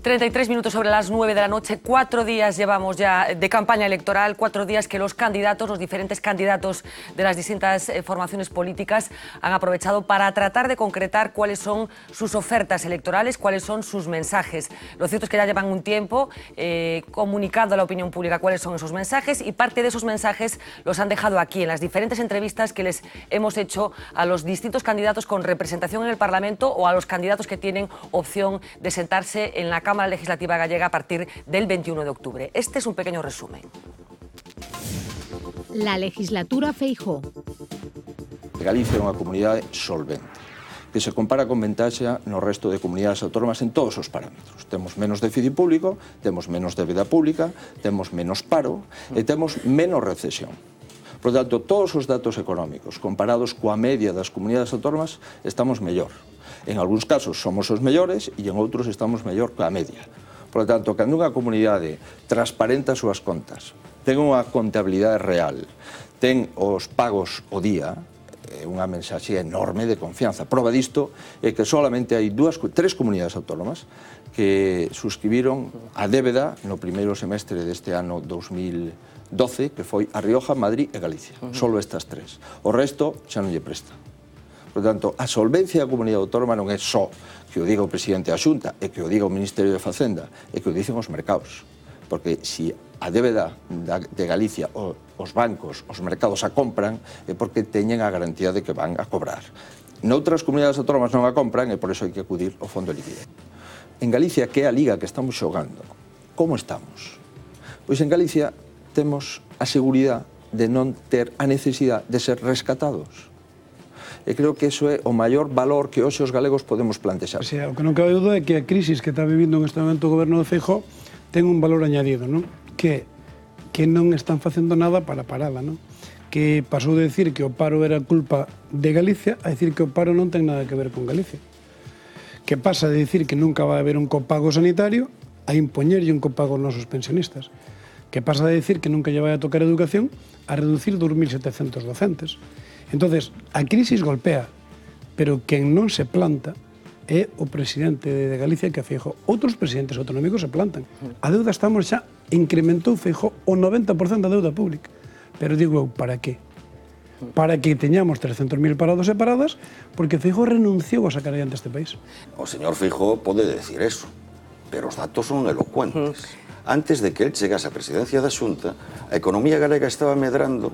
33 minutos sobre las 9 de la noche, 4 días llevamos ya de campaña electoral, 4 días que los candidatos, los diferentes candidatos de las distintas formaciones políticas han aprovechado para tratar de concretar cuáles son sus ofertas electorales, cuáles son sus mensajes. Lo cierto es que ya llevan un tiempo comunicando a la opinión pública cuáles son esos mensajes y parte de esos mensajes los han dejado aquí en las diferentes entrevistas que les hemos hecho a los distintos candidatos con representación en el Parlamento o a los candidatos que tienen opción de sentarse en la Cámara Legislativa gallega a partir del 21 de octubre. Este es un pequeño resumen. La legislatura Feijóo. Galicia é unha comunidade solvente, que se compara con ventaxa no resto de comunidades autónomas en todos os parámetros. Temos menos déficit público, temos menos débeda pública, temos menos paro e temos menos recesión. Por lo tanto, todos os datos económicos comparados coa media das comunidades autónomas estamos mellor. En algúns casos somos os mellores e en outros estamos mellor que a media. Por lo tanto, cando unha comunidade transparenta as súas contas, ten unha contabilidade real, ten os pagos o día, é unha mensaxe enorme de confianza. Prova disto é que solamente hai tres comunidades autónomas que suscribiron a débeda no primeiro semestre deste ano 2012, que foi a Rioja, Madrid e Galicia. Solo estas tres. O resto xa non lle presta. Por tanto, a solvencia da comunidade autónoma non é só que o diga o presidente da Xunta e que o diga o Ministerio de Facenda, é que o dicen os mercados. Porque se a débeda de Galicia, os bancos, os mercados a compran, é porque teñen a garantía de que van a cobrar. Noutras comunidades autónomas non a compran e por iso hai que acudir ao fondo de liquidez. En Galicia, que é a liga que estamos xogando, como estamos? Pois en Galicia temos a seguridade de non ter a necesidade de ser rescatados. E creo que iso é o maior valor que hoxe os galegos podemos plantexar. O sea, o que non cabe dúda é que a crisis que está vivindo neste momento o goberno de Feijóo ten un valor añadido, non? Que non están facendo nada para parala, non? Que pasou de decir que o paro era culpa de Galicia a decir que o paro non ten nada que ver con Galicia. Que pasa de decir que nunca vai haber un copago sanitario a impoñerlle un copago aos nosos pensionistas. Que pasa de decir que nunca lle vai a tocar educación a reducir 2.700 docentes. Entonces, a crisis golpea, pero quen non se planta é o presidente de Galicia que a Feijóo. Outros presidentes autonómicos se plantan. A deuda estamos xa, incrementou Feijóo o 90% da deuda pública. Pero digo, para qué? Para que teñamos 300.000 parados e paradas, porque Feijóo renunciou a sacar adiante este país. O señor Feijóo pode decir eso, pero os datos son elocuentes. Antes de que él chegase á presidencia da Xunta, a economía galega estaba medrando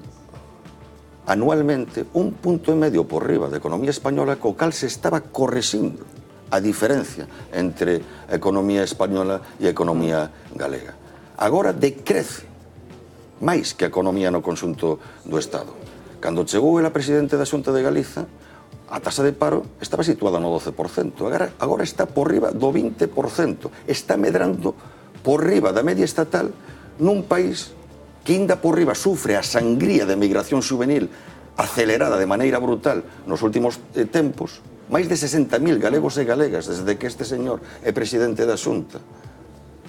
anualmente 1,5 punto por riba da economía española, co cal se estaba correxindo a diferencia entre a economía española e a economía galega. Agora decrece máis que a economía no conxunto do Estado. Cando chegou el a presidente da Xunta de Galiza, a tasa de paro estaba situada no 12%, agora está por riba do 20%, está medrando por riba da media estatal nun país que ainda por riba sufre a sangría de migración juvenil acelerada de maneira brutal nos últimos tempos, máis de 60.000 galegos e galegas desde que este señor é presidente da Xunta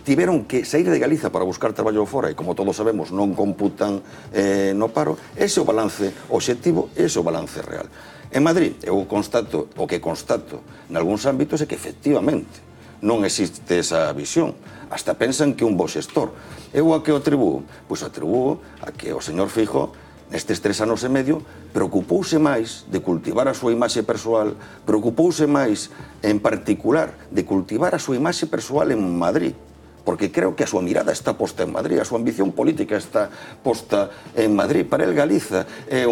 tiveron que sair de Galiza para buscar traballo fora e, como todos sabemos, non computan no paro. Ese é o balance obxectivo, ese é o balance real. En Madrid, eu constato, o que constato nalgúns ámbitos é que efectivamente non existe esa visión. Hasta pensan que un bo xestor. Eu a que o atribúo? Pois atribúo a que o señor Feijóo, nestes 3 anos e medio, preocupouse máis de cultivar a súa imaxe persoal, preocupouse máis, en particular, de cultivar a súa imaxe persoal en Madrid, porque creo que a súa mirada está posta en Madrid, a súa ambición política está posta en Madrid. Para el Galiza é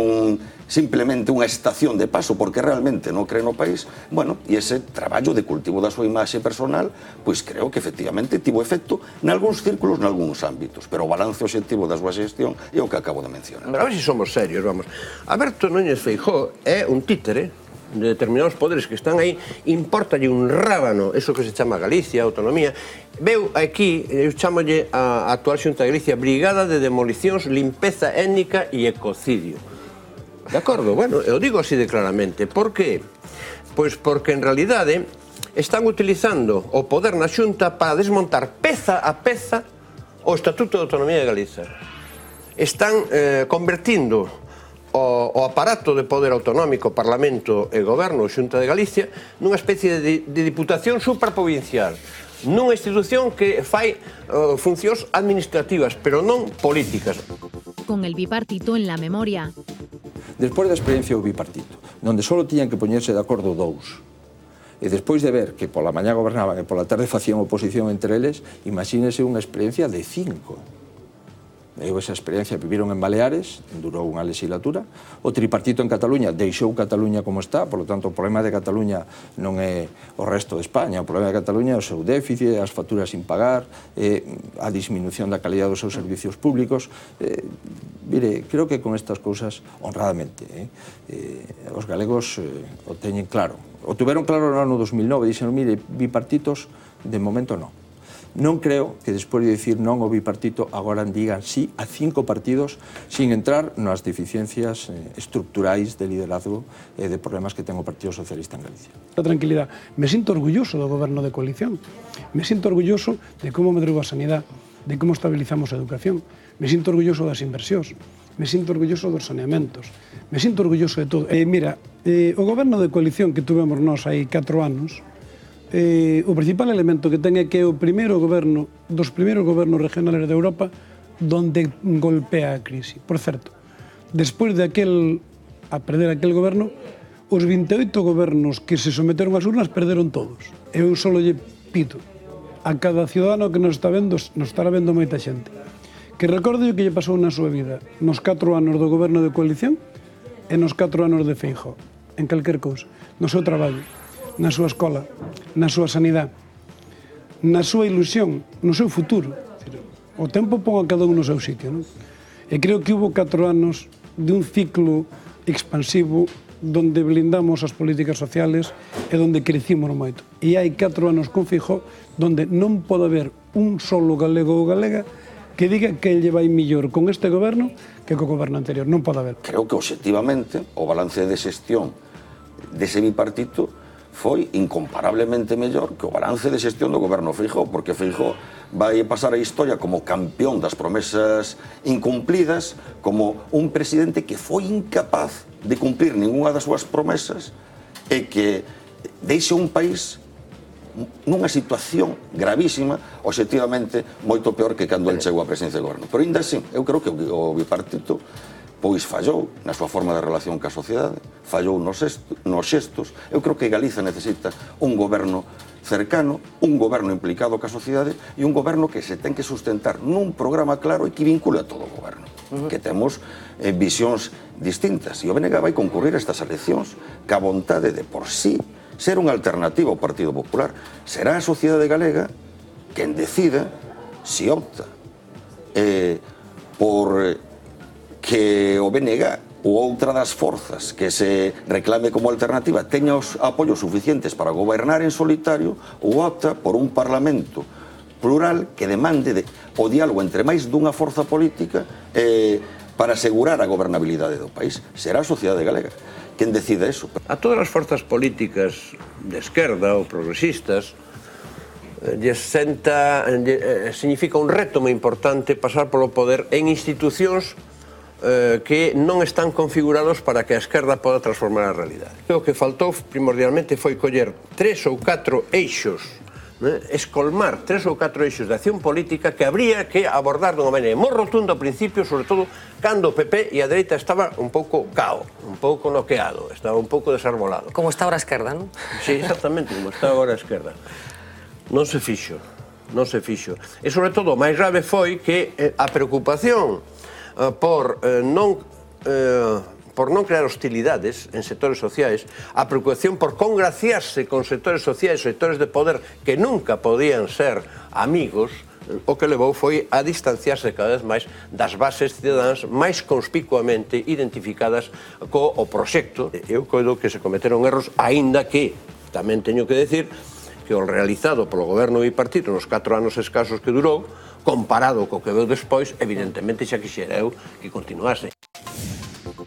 simplemente unha estación de paso, porque realmente non cree no país. Bueno, e ese traballo de cultivo da súa imaxe personal, pois creo que efectivamente tivo efecto nalgúns círculos, nalgúns ámbitos, pero o balance obxectivo da súa xestión é o que acabo de mencionar. A ver se somos serios, vamos. Alberto Núñez Feijóo é un títere de determinados poderes que están aí, importalle un rábano, eso que se chama Galicia, autonomía. Veu aquí, eu chamolle a actual Xunta de Galicia, Brigada de Demolicións, Limpeza Étnica e Ecocidio. De acordo? Bueno, eu digo así de claramente. Por qué? Pois porque en realidade están utilizando o poder na Xunta para desmontar peza a peza o Estatuto de Autonomía de Galiza. Están convertindo o aparato de poder autonómico, Parlamento e Goberno, Xunta de Galicia, nunha especie de diputación supraprovincial. nunha institución que fai funcións administrativas, pero non políticas. Con el bipartito en la memoria. Despois da experiencia do bipartito, onde só tiñan que poñerse de acordo dous, e despois de ver que pola mañá gobernaban e pola tarde facían oposición entre eles, imagínese unha experiencia de 5. Eu esa experiencia viviron en Baleares, durou unha legislatura. O tripartito en Cataluña deixou Cataluña como está, por lo tanto o problema de Cataluña non é o resto de España, o problema de Cataluña é o seu déficit, as facturas sin pagar, a disminución da calidad dos seus servicios públicos. Mire, creo que con estas cousas, honradamente, os galegos o teñen claro. O tuveron claro no ano 2009, dixeron, mire, bipartitos, de momento non. Non creo que despois de dicir non ao bipartito agora digan sí a 5 partidos sin entrar nas deficiencias estructurais de liderazgo e de problemas que ten o Partido Socialista en Galicia. A tranquilidade. Me sinto orgulloso do goberno de coalición. Me sinto orgulloso de como medrou a sanidade, de como estabilizamos a educación. Me sinto orgulloso das inversións. Me sinto orgulloso dos saneamentos. Me sinto orgulloso de todo. Mira, o goberno de coalición que tuvemos nós hai 4 anos, o principal elemento que ten é que é o primeiro goberno dos primeiros gobernos regionales de Europa donde golpea a crise. Por certo, despois de a perder aquel goberno, os 28 gobernos que se someteron ás urnas perderon todos. Eu só lle pito a cada ciudadano que nos está vendo, nos estará vendo moita xente, que recorde o que lle pasou na súa vida nos 4 anos do goberno de coalición e nos 4 anos de Feijóo, en calquer cousa, no seu traballo, na súa escola, na súa sanidade, na súa ilusión, no seu futuro. O tempo pon a cada un no seu sitio, non? E creo que hubo 4 anos de un ciclo expansivo donde blindamos as políticas sociales e donde crecimos moito. E hai 4 anos con Feijóo donde non pode haber un solo galego ou galega que diga que lle vai millor con este goberno que co goberno anterior. Non pode haber. Creo que, obxectivamente, o balance de xestión dese bipartito foi incomparablemente mellor que o balance de xestión do goberno Feijóo, porque Feijóo vai pasar a historia como campeón das promesas incumplidas, como un presidente que foi incapaz de cumplir ninguna das súas promesas e que deixa un país nunha situación gravísima, obxectivamente moito peor que cando el chegou á presidencia do goberno. Pero ainda así, eu creo que o bipartito pois fallou na súa forma de relación ca sociedade, fallou nos xestos. Eu creo que Galiza necesita un goberno cercano, un goberno implicado ca sociedade e un goberno que se ten que sustentar nun programa claro e que vincule a todo o goberno. Que temos visións distintas. E o BNG vai concurrir a estas eleccións ca vontade de por sí ser unha alternativa ao Partido Popular. Será a sociedade galega quen decida se opta por que o BNG ou outra das forzas que se reclame como alternativa teña os apoios suficientes para gobernar en solitario ou opta por un parlamento plural que demande o diálogo entre máis dunha forza política para asegurar a gobernabilidade do país. Será a sociedade galega quen decida eso. A todas as forzas políticas de esquerda ou progresistas significa un reto moi importante pasar polo poder en institucións que non están configurados para que a esquerda poda transformar a realidade. O que faltou primordialmente foi coller 3 ou 4 eixos, escolmar 3 ou 4 eixos de acción política que habría que abordar dunha maneira moi rotunda ao principio, sobre todo cando o PP e a dereita estaba un pouco cao, un pouco noqueado, estaba un pouco desarbolado. Como está ahora a esquerda, non? Sí, exactamente, como está agora a esquerda. Non se fixo, non se fixo. E sobre todo, o máis grave foi que a preocupación por non crear hostilidades en sectores sociais, a preocupación por congraciarse con sectores sociais, sectores de poder que nunca podían ser amigos, o que levou foi a distanciarse cada vez máis das bases cidadanas máis conspicuamente identificadas co proxecto. Eu coido que se cometeron erros, aínda que tamén teño que decir que o realizado polo goberno bipartito nos 4 anos escasos que durou, comparado co que veu despois, evidentemente xa quixera eu que continuase.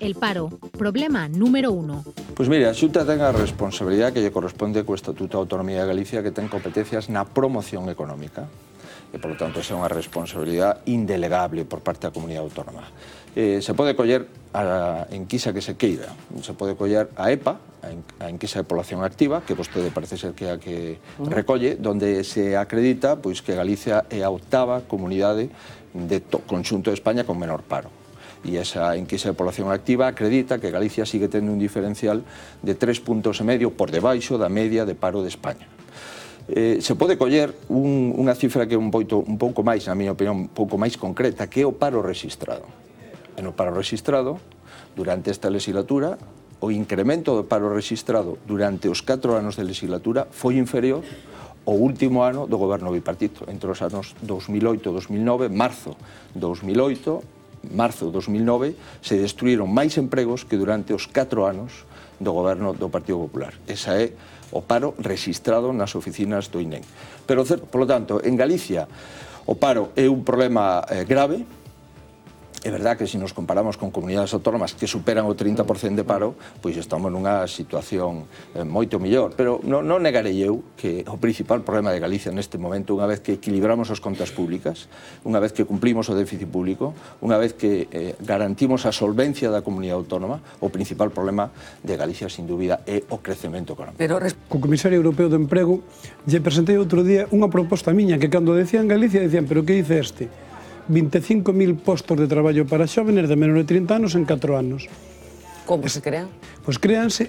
El paro, problema número 1. Pois mire, a Xunta ten a responsabilidade que lle corresponde co Estatuto de Autonomía de Galicia, que ten competencias na promoción económica. e, polo tanto, esa é unha responsabilidade indelegable por parte da comunidade autónoma. Se pode coller a enquisa que se queira, se pode coller a EPA, a enquisa de población activa, que vostede parece ser que é a que recolle, donde se acredita pois que Galicia é a 8ª comunidade de conxunto de España con menor paro. E esa enquisa de población activa acredita que Galicia sigue tendo un diferencial de 3,5 puntos por debaixo da media de paro de España. Se pode coller unha cifra que é un pouco máis, na miña opinión, un pouco máis concreta, que é o paro rexistrado. E no paro rexistrado, durante esta legislatura, o incremento do paro rexistrado durante os 4 anos de legislatura foi inferior ao último ano do goberno bipartito, entre os anos 2008 e 2009, marzo 2008, marzo de 2009, se destruíron máis empregos que durante os 4 anos do goberno do Partido Popular. Esa é o paro rexistrado nas oficinas do INEM. Pero, polo tanto, en Galicia o paro é un problema grave. É verdad que se nos comparamos con comunidades autónomas que superan o 30% de paro, pois estamos nunha situación moito mellor. Pero non negarei eu que o principal problema de Galicia neste momento, unha vez que equilibramos as contas públicas, unha vez que cumplimos o déficit público, unha vez que garantimos a solvencia da comunidade autónoma, o principal problema de Galicia, sin dúbida, é o crecemento económico. Co Comisario Europeo do Emprego lle presentei outro día unha proposta miña que cando decían Galicia decían, pero que dice este? 25.000 postos de traballo para xóvenes de menor de 30 anos en 4 anos. Como se crean? Pois créanse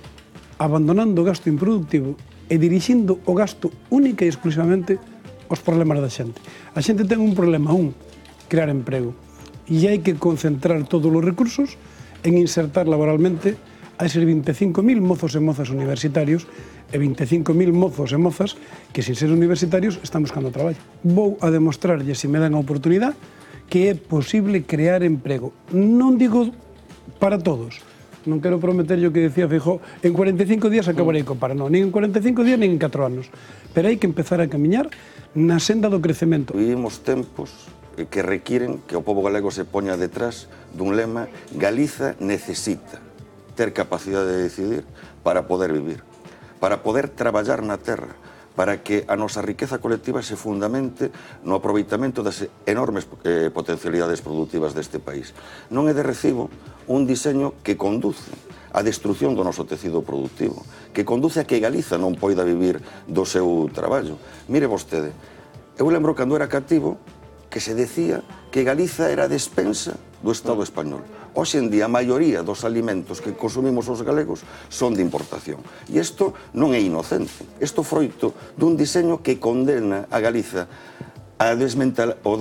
abandonando o gasto improductivo e dirixindo o gasto única e exclusivamente aos problemas da xente. A xente ten un problema, crear emprego. E hai que concentrar todos os recursos en insertar laboralmente a eses 25.000 mozos e mozas universitarios e 25.000 mozos e mozas que, sin ser universitarios, están buscando traballo. Vou a demostrarlle, se me dan a oportunidade, que é posible crear emprego. Non digo para todos. Non quero prometer o que decía Feijóo, en 45 días acabarei co paro. Non, nin en 45 días, nin en 4 anos. Pero hai que empezar a camiñar na senda do crecemento. Vivimos tempos que requiren que o pobo galego se poña detrás dun lema: Galiza necesita ter capacidade de decidir para poder vivir, para poder traballar na terra, para que a nosa riqueza colectiva se fundamente no aproveitamento das enormes potencialidades productivas deste país. Non é de recibo un diseño que conduce á destrucción do noso tecido productivo, que conduce a que Galiza non poida vivir do seu traballo. Mire vostede, eu lembro cando era cativo que se decía que Galiza era a despensa do Estado español. Hoxe en día, a maioría dos alimentos que consumimos os galegos son de importación. E isto non é inocente. Isto froito dun diseño que condena a Galiza ao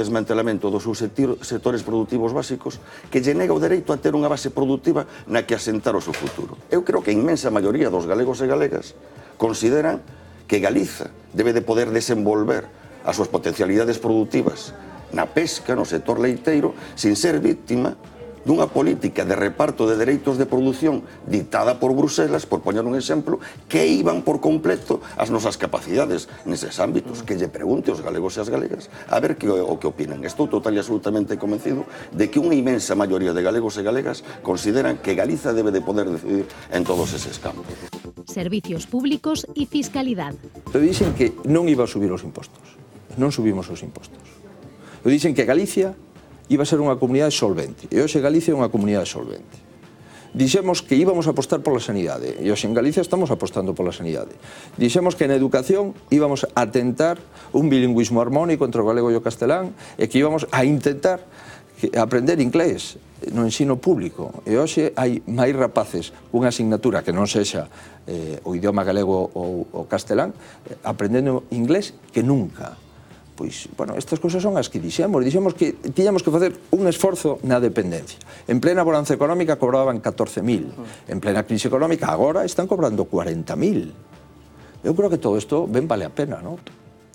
desmantelamento dos seus sectores productivos básicos, que lle nega o dereito a ter unha base productiva na que asentar o seu futuro. Eu creo que a inmensa maioría dos galegos e galegas consideran que Galiza debe de poder desenvolver as súas potencialidades productivas na pesca, no sector leiteiro, sin ser víctima dunha política de reparto de dereitos de produción dictada por Bruselas, por poñer un exemplo, que iban por completo as nosas capacidades neses ámbitos. Que lle pregunte aos galegos e as galegas a ver o que opinan. Estou total e absolutamente convencido de que unha inmensa maioría de galegos e galegas consideran que Galiza debe de poder decidir en todos eses campos. Servicios públicos y fiscalidad. Eu dixen que non iba a subir os impostos. Non subimos os impostos. Eu dixen que Galicia iba a ser unha comunidade solvente. E hoxe Galicia é unha comunidade solvente. Dixemos que íbamos a apostar pola sanidade. E hoxe en Galicia estamos apostando pola sanidade. Dixemos que en educación íbamos a tentar un bilingüismo armónico entre o galego e o castelán e que íbamos a intentar aprender inglés no ensino público. E hoxe hai máis rapaces cunha asignatura que non sexa o idioma galego ou o castelán aprendendo inglés que nunca. Pois, bueno, estas cousas son as que dixemos que tiñamos que facer un esforzo na dependencia. En plena bonanza económica cobraban 14.000, en plena crise económica agora están cobrando 40.000. Eu creo que todo isto ben vale a pena, non?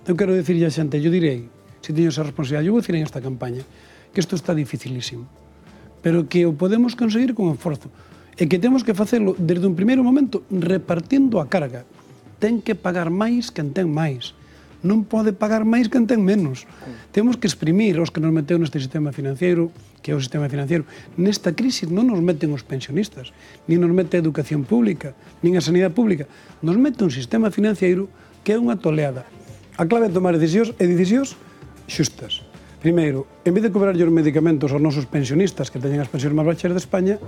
Eu quero dicirlle a xente, eu direi, se teño esa responsabilidade, eu vou dicir en esta campaña, que isto está dificilísimo, pero que o podemos conseguir con esforzo, e que temos que facelo desde un primeiro momento repartindo a carga. Ten que pagar máis quen ten máis. Non pode pagar máis quen ten menos. Temos que exprimir os que nos meteu neste sistema financiero, que é o sistema financiero. Nesta crise non nos meten os pensionistas, nin nos mete a educación pública, nin a sanidade pública. Nos mete un sistema financiero que é unha toleada. A clave é tomar decisións, e decisións xustas. Primeiro, en vez de cobrarlle os medicamentos aos nosos pensionistas que teñen as pensións máis baixas de España,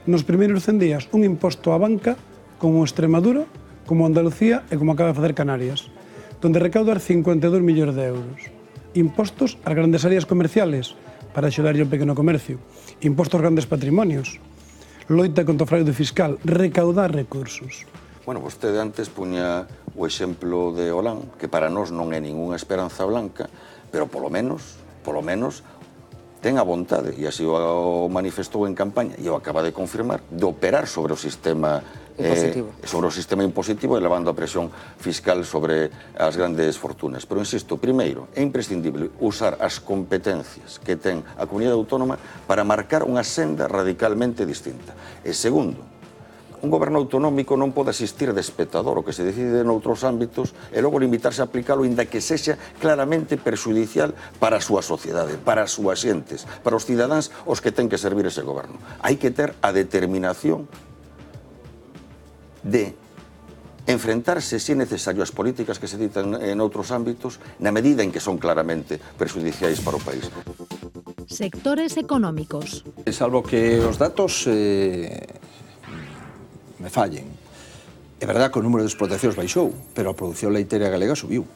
nos primeiros 100 días un imposto á banca como Extremadura, como Andalucía e como acaba de facer Canarias, donde recaudar 52 millóns de euros. Impostos ás grandes áreas comerciales para axudarlle ao pequeno comercio, impostos aos grandes patrimonios, loita contra o fraude fiscal, recaudar recursos. Bueno, vostede antes puña o exemplo de Hollande, que para nós non é ningunha esperanza blanca, pero polo menos ten a vontade, e así o manifestou en campaña, e o acaba de confirmar, de operar sobre o sistema impositivo, elevando a presión fiscal sobre as grandes fortunas. Pero, insisto, primeiro, é imprescindible usar as competencias que ten a comunidade autónoma para marcar unha senda radicalmente distinta. E segundo, un goberno autonómico non pode asistir de espectador o que se decide noutros ámbitos e logo limitarse a aplicalo inda que sexa claramente perxudicial para a súa sociedade, para as súas xentes, para os cidadáns aos que ten que servir ese goberno. Hai que ter a determinación de enfrentarse, se necesario, as políticas que se ditan en outros ámbitos na medida en que son claramente perxudiciais para o país. Sectores económicos. Salvo que os datos me fallen. É verdad que o número de explotacións baixou, pero a produción leiteira galega subiu.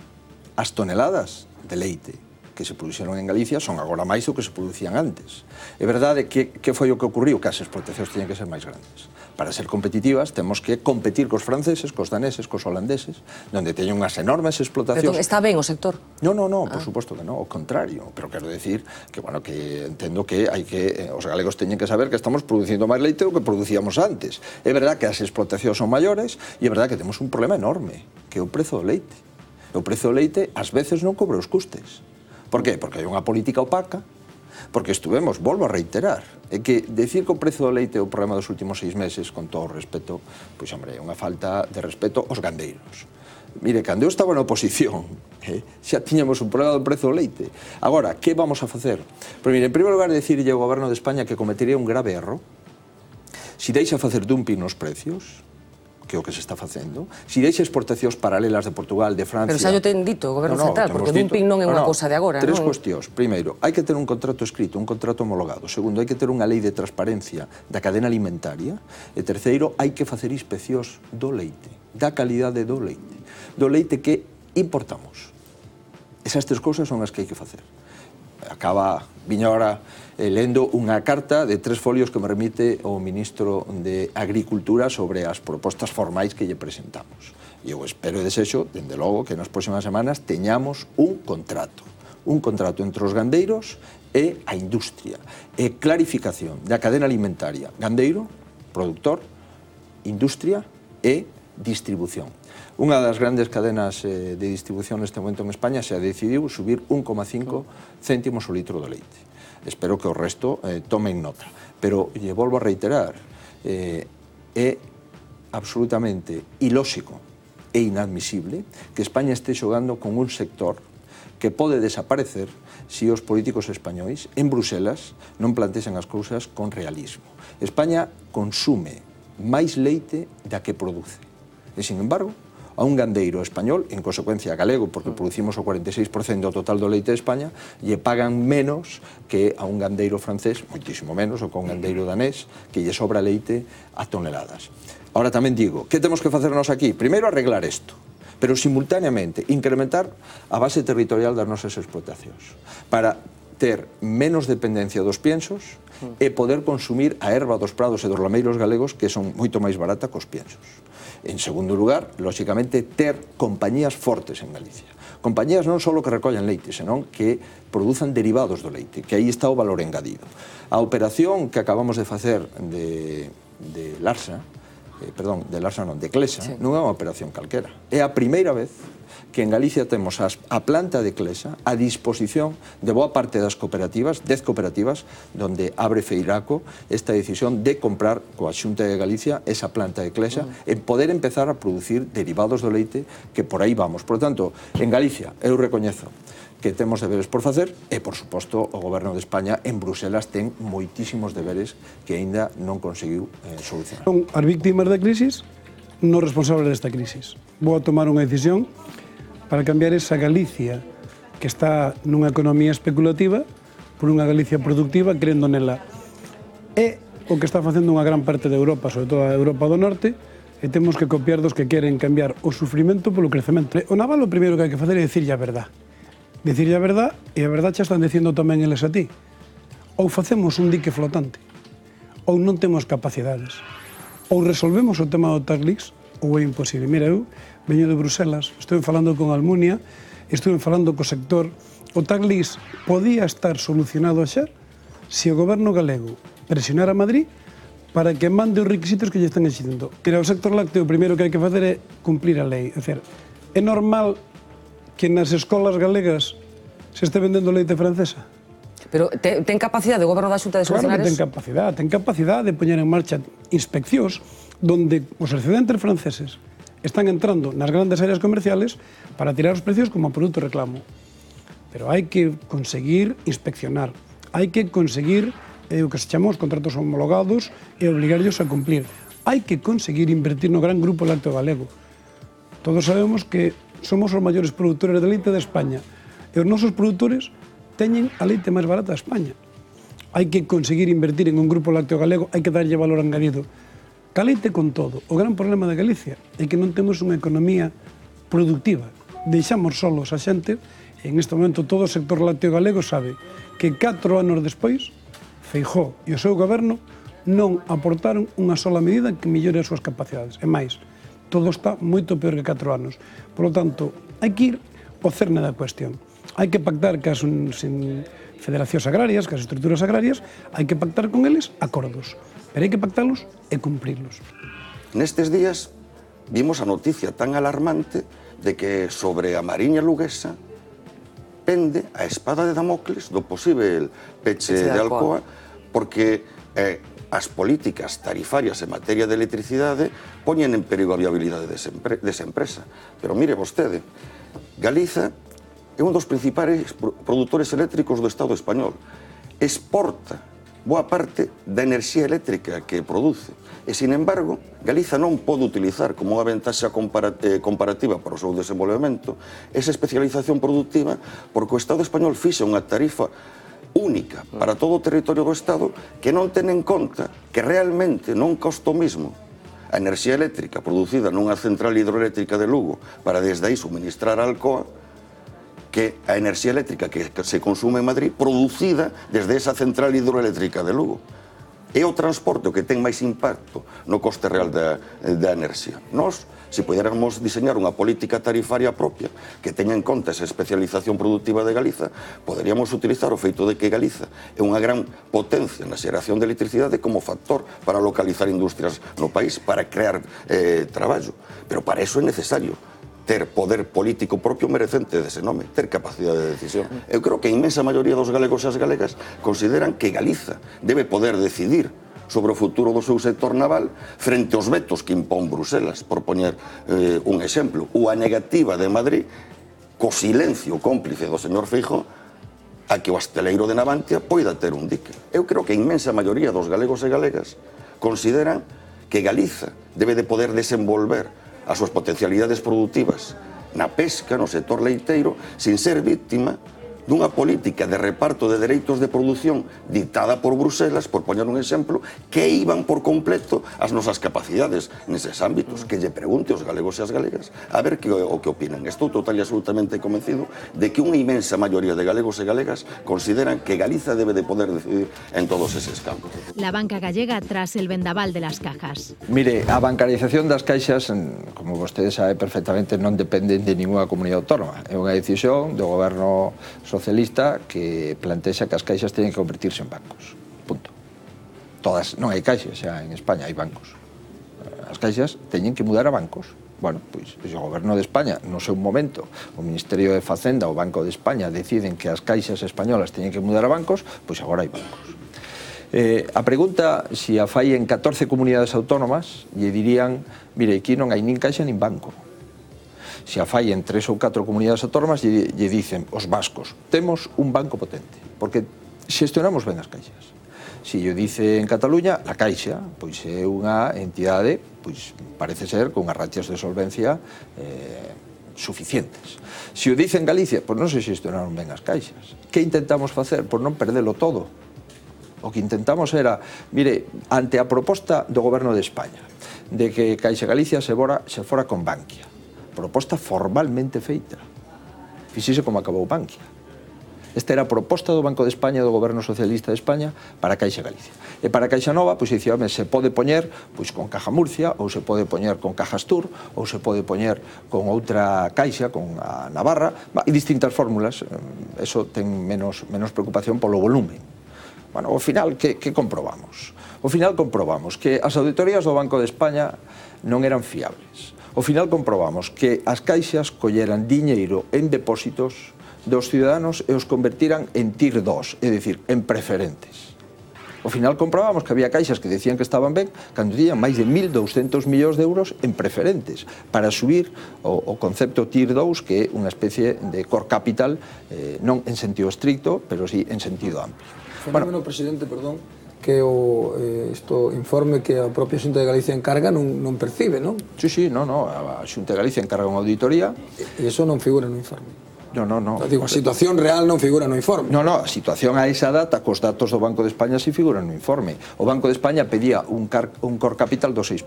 As toneladas de leite que se produxeron en Galicia son agora máis do que se producían antes. É verdade que foi o que ocurriu, que as explotacións teñen que ser máis grandes. Para ser competitivas temos que competir cos franceses, cos daneses, cos holandeses, donde teñen unhas enormes explotacións. Pero está ben o sector? No, por suposto que non, ao contrario. Pero quero decir que, bueno, que entendo que hai que os galegos teñen que saber que estamos producindo máis leite do que producíamos antes. É verdad que as explotacións son maiores e é verdad que temos un problema enorme, que é o prezo do leite. O prezo do leite ás veces non cobre os custes. Por qué? Porque hai unha política opaca, porque estuvemos, volvo a reiterar, é que decir que o prezo do leite é o problema dos últimos 6 meses, con todo o respeto, pois, hombre, é unha falta de respeto aos gandeiros. Mire, cando eu estaba na oposición, xa tiñamos un problema do prezo do leite. Agora, que vamos a facer? Pero, mire, en primeiro lugar, decirlle ao goberno de España que cometería un grave erro se deixa facer dumping nos precios, que é o que se está facendo, se deixa exportacións paralelas de Portugal, de Francia... Pero xa yo ten dito o goberno central, porque o dumping non é unha cousa de agora. Tres cuestións. Primeiro, hai que ter un contrato escrito, un contrato homologado. Segundo, hai que ter unha lei de transparencia da cadena alimentaria. E terceiro, hai que facer inspeccións do leite, da calidade do leite que importamos. Esas tres cousas son as que hai que facer. Viña ahora lendo unha carta de 3 folios que me remite o ministro de Agricultura sobre as propostas formais que lle presentamos. E eu espero e desexo, dende logo, que nas próximas semanas teñamos un contrato entre os gandeiros e a industria, e clarificación da cadena alimentaria, gandeiro, productor, industria e distribución. Unha das grandes cadenas de distribución neste momento en España se decidiu subir 1,5 céntimos o litro do leite. Espero que o resto tomen nota. Pero, lle volvo a reiterar, é absolutamente ilóxico e inadmisible que España este xogando con un sector que pode desaparecer se os políticos españois en Bruselas non plantexan as cousas con realismo. España consume máis leite da que produce. E, sin embargo, a un gandeiro español, en consecuencia galego, porque producimos o 46% do total do leite de España, lle pagan menos que a un gandeiro francés, moitísimo menos, ou que a un gandeiro danés, que lle sobra leite a toneladas. Ahora tamén digo, que temos que facernos aquí? Primeiro, arreglar isto, pero simultaneamente incrementar a base territorial das nosas explotacións, para ter menos dependencia dos piensos e poder consumir a erva dos prados e dos lameiros galegos, que son moito máis barata que os piensos. En segundo lugar, lóxicamente, ter compañías fortes en Galicia. Compañías non só que recollan leite, senón que produzan derivados do leite, que aí está o valor engadido. A operación que acabamos de facer de Clesa, non é unha operación calquera. É a primeira vez que en Galicia temos a planta de Clesa a disposición de boa parte das cooperativas, 10 cooperativas, donde abre Feiraco esta decisión de comprar coa Xunta de Galicia esa planta de Clesa en poder empezar a producir derivados do leite, que por aí vamos. Por tanto, en Galicia, eu recoñezo que temos deberes por facer e, por suposto, o Goberno de España en Bruselas ten moitísimos deberes que aínda non conseguiu solucionar. Son as víctimas da crisis, non responsables desta crisis. Vou a tomar unha decisión para cambiar esa Galicia que está nunha economía especulativa por unha Galicia productiva crendo nela. É o que está facendo unha gran parte de Europa, sobre todo a Europa do Norte, e temos que copiar dos que queren cambiar o sufrimento polo crecemento. O naval o primeiro que hai que facer é dicirlle a verdad. Dicirlle a verdad, e a verdad xa están dicindo tamén eles a ti. Ou facemos un dique flotante, ou non temos capacidades. Ou resolvemos o tema do Tax, ou é imposible. Mira, eu veño de Bruselas, estou falando con Almunia, estou falando co sector. O Tax podía estar solucionado xa se o goberno galego presionara a Madrid para que mande os requisitos que lle están exigindo. Que o sector lácteo, o primeiro que hai que facer é cumplir a lei. É dizer, é normal que nas escolas galegas se este vendendo leite francesa? Pero ten capacidade o goberno da Xunta de solucionar Claro que eso? ten capacidade de poñer en marcha inspeccións donde os excedentes franceses están entrando nas grandes áreas comerciales para tirar os precios como produto reclamo. Pero hai que conseguir inspeccionar, hai que conseguir o que se chamou os contratos homologados e obligarlos a cumplir. Hai que conseguir invertir no gran grupo lácteo galego. Todos sabemos que somos os maiores produtores de leite de España e os nosos produtores teñen a leite máis barata de España. Hai que conseguir invertir en un grupo lácteo galego, hai que darlle valor engadido. Leite con todo. O gran problema de Galicia é que non temos unha economía productiva. Deixamos solos a xente e en este momento todo o sector lácteo galego sabe que 4 anos despois Feijóo e o seu goberno non aportaron unha sola medida que mellore as súas capacidades. E máis, todo está moito peor que 4 anos. Por lo tanto, hai que ir ao cerne da cuestión. Hai que pactar cas federacións agrarias, cas estruturas agrarias, hai que pactar con eles acordos. Pero hai que pactalos e cumplirlos. Nestes días vimos a noticia tan alarmante de que sobre a Mariña luguesa pende a espada de Damocles do posible peche de Alcoa, porque as políticas tarifarias en materia de electricidade poñen en perigo a viabilidade desa empresa. Pero mire vostede, Galiza é un dos principais produtores eléctricos do Estado español. Exporta boa parte da enerxía eléctrica que produce. E, sin embargo, Galiza non pode utilizar como unha ventaxa comparativa para o seu desenvolvemento esa especialización productiva porque o Estado español fixa unha tarifa única para todo o territorio do Estado que non ten en conta que realmente non costa o mismo a enerxía eléctrica producida nunha central hidroeléctrica de Lugo para desde aí suministrar a Alcoa que a enerxía eléctrica que se consume en Madrid producida desde esa central hidroeléctrica de Lugo. É o transporte o que ten máis impacto no coste real da enerxía. Nós, se puderamos diseñar unha política tarifaria propia que teña en conta esa especialización productiva de Galiza, poderíamos utilizar o feito de que Galiza é unha gran potencia na xeración de electricidade como factor para localizar industrias no país, para crear traballo. Pero para eso é necesario ter poder político propio merecente dese nome, ter capacidade de decisión. Eu creo que a inmensa maioría dos galegos e as galegas consideran que Galiza debe poder decidir sobre o futuro do seu sector naval frente aos vetos que impón Bruselas, por poñer un exemplo, ou a negativa de Madrid, co silencio cómplice do señor Feijóo, a que o asteleiro de Navantia poida ter un dique. Eu creo que a inmensa maioría dos galegos e galegas consideran que Galiza debe de poder desenvolver as súas potencialidades productivas na pesca, no sector leiteiro, sin ser víctima dunha política de reparto de dereitos de produción dictada por Bruselas, por poñer un exemplo, que iban por completo as nosas capacidades neses ámbitos. Que lle pregunte aos galegos e as galegas a ver o que opinan. Estou total e absolutamente convencido de que unha inmensa maioría de galegos e galegas consideran que Galiza debe de poder decidir en todos eses campos. La banca gallega tras el vendaval de las cajas. Mire, a bancarización das caixas, como vostede sabe perfectamente, non depende de ninguna comunidade autónoma. É unha decisión do goberno socialista que plantexa que as caixas teñen que convertirse en bancos. Punto. Todas, non hai caixas xa en España, hai bancos. As caixas teñen que mudar a bancos. Bueno, pois o goberno de España, no seu momento, o Ministerio de Facenda, o Banco de España deciden que as caixas españolas teñen que mudar a bancos, pois agora hai bancos. A pregunta, se a fai en 14 comunidades autónomas, lle dirían, mire, aquí non hai nin caixa nin banco. Se a fai en 3 ou 4 comunidades autónomas, lle dicen os vascos, temos un banco potente, porque xestionamos ben as caixas. Se lle dice en Cataluña, a Caixa, pois é unha entidade, pois parece ser, con as ratios de solvencia suficientes. Se o dicen Galicia, pois non se xestionaron ben as caixas. Que intentamos facer? Pois non perdelo todo. O que intentamos era, mire, ante a proposta do Goberno de España de que Caixa Galicia se fora con Bankia, proposta formalmente feita. Fixise como acabou Bankia. Esta era a proposta do Banco de España, do Goberno Socialista de España, para Caixa Galicia. E para Caixa Nova, pois, se pode poñer con Caja Murcia, ou se pode poñer con Caja Astur, ou se pode poñer con outra caixa, con a Navarra, e distintas fórmulas. Eso ten menos preocupación polo volumen. Bueno, ao final, que comprobamos? Ao final comprobamos que as auditorías do Banco de España non eran fiables. Ao final comprobamos que as caixas colleran diñeiro en depósitos dos ciudadanos e os convertiran en Tier 2, é dicir, en preferentes. Ao final comprobamos que había caixas que decían que estaban ben cando tiñan máis de 1.200 millóns de euros en preferentes para subir o concepto Tier 2, que é unha especie de core capital, non en sentido estricto, pero sí en sentido amplio. Fenómeno, presidente, perdón, que o informe que a propia Xunta de Galicia encarga non percibe, non? Sí, a Xunta de Galicia encarga unha auditoría. E iso non figura no informe? No. Digo, a situación real non figura no informe. No, a situación a esa data, cos datos do Banco de España si figuran no informe. O Banco de España pedía un core capital do 6%.